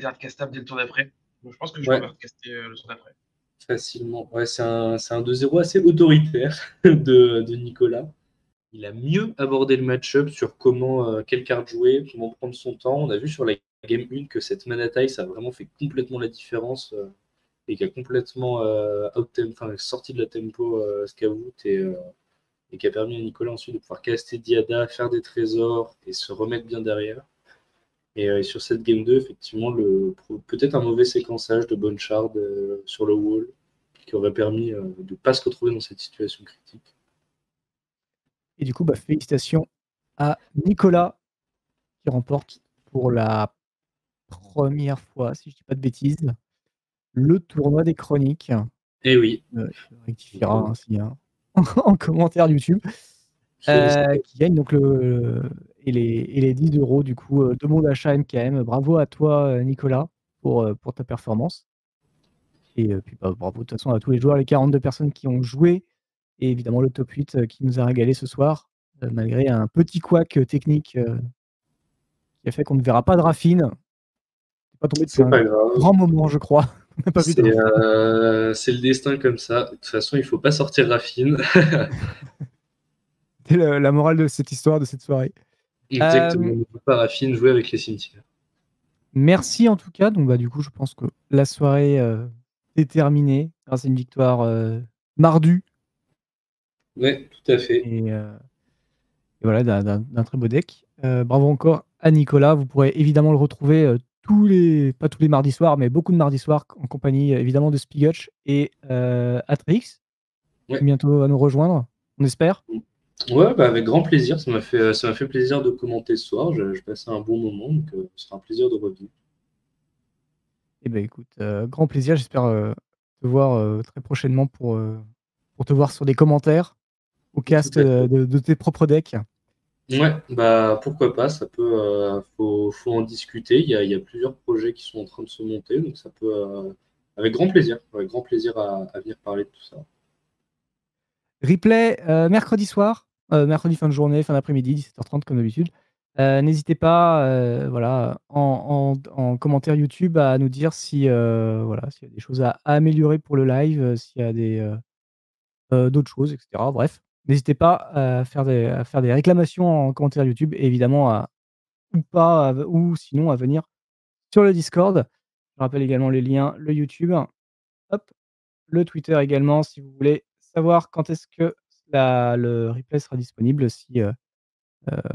hardcastable dès le tour d'après. Donc je pense que je vais hardcaster le tour d'après. Facilement. Ouais, c'est un 2-0 assez autoritaire de Nicolas. Il a mieux abordé le match-up sur quelle carte jouer, comment prendre son temps. On a vu sur la game 1 que cette mana taille, ça a vraiment fait complètement la différence et qui a complètement sorti de la tempo Scavoot et qui a permis à Nicolas ensuite de pouvoir caster Diada, faire des trésors et se remettre bien derrière. Et sur cette game 2, effectivement, peut-être un mauvais séquençage de Bonchard sur le wall qui aurait permis de ne pas se retrouver dans cette situation critique. Et du coup, félicitations à Nicolas qui remporte pour la première fois, si je ne dis pas de bêtises, le tournoi des chroniques. Eh oui. Il rectifiera ainsi en commentaire YouTube. Qui gagne donc les 10 € du coup de mon achat MKM. Bravo à toi Nicolas pour ta performance. Et puis bravo de toute façon à tous les joueurs, les 42 personnes qui ont joué. Et évidemment le top 8 qui nous a régalé ce soir, malgré un petit couac technique qui a fait qu'on ne verra pas de Raffine. C'est pas grave. Grand moment, je crois. C'est le destin comme ça. De toute façon, il ne faut pas sortir Raffine. C'est la morale de cette histoire, de cette soirée. Exactement. On ne peut pas Raffine jouer avec les cimetières. Merci en tout cas. Donc du coup, je pense que la soirée est terminée grâce à une victoire mardue. Ouais, tout à fait. Et voilà, d'un très beau deck. Bravo encore à Nicolas. Vous pourrez évidemment le retrouver pas tous les mardis soirs, mais beaucoup de mardis soirs en compagnie évidemment de Spigotch et Atrix. Ouais. Qui bientôt va nous rejoindre, on espère. Ouais, avec grand plaisir. Ça m'a fait plaisir de commenter ce soir. Je passais un bon moment, donc ce sera un plaisir de revenir. Eh ben écoute, grand plaisir. J'espère te voir très prochainement pour te voir sur des commentaires au cast de tes propres decks. Ouais, pourquoi pas. Ça peut, faut en discuter. Il y a plusieurs projets qui sont en train de se monter, donc ça peut, avec grand plaisir à venir parler de tout ça. Replay mercredi soir, mercrredi fin de journée, fin d'après-midi, 17h30 comme d'habitude. N'hésitez pas, voilà, en commentaire YouTube à nous dire si, voilà, s'il y a des choses à améliorer pour le live, s'il y a d'autres choses, etc. Bref, n'hésitez pas à faire des réclamations en commentaire YouTube et évidemment ou sinon à venir sur le Discord. Je rappelle également les liens, le YouTube, hop, le Twitter également si vous voulez savoir quand est-ce que le replay sera disponible si,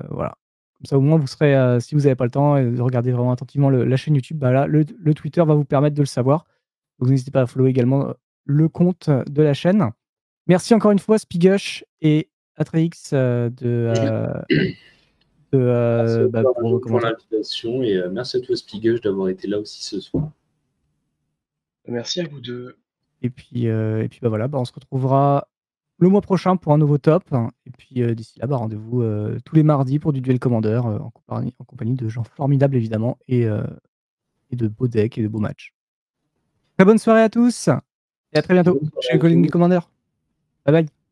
voilà. Comme ça, au moins, vous serez, si vous n'avez pas le temps et de regarder vraiment attentivement la chaîne YouTube, là, le Twitter va vous permettre de le savoir. Donc n'hésitez pas à follow également le compte de la chaîne. Merci encore une fois Spigush et Atrix pour l'invitation et merci à toi Spigeuge d'avoir été là aussi ce soir. Merci à vous deux. Et puis voilà, on se retrouvera le mois prochain pour un nouveau top. Et puis d'ici là, rendez-vous tous les mardis pour du duel Commander en compagnie de gens formidables évidemment et de beaux decks et de beaux matchs. Très bonne soirée à tous et à très bientôt chez les Commander. Bye bye.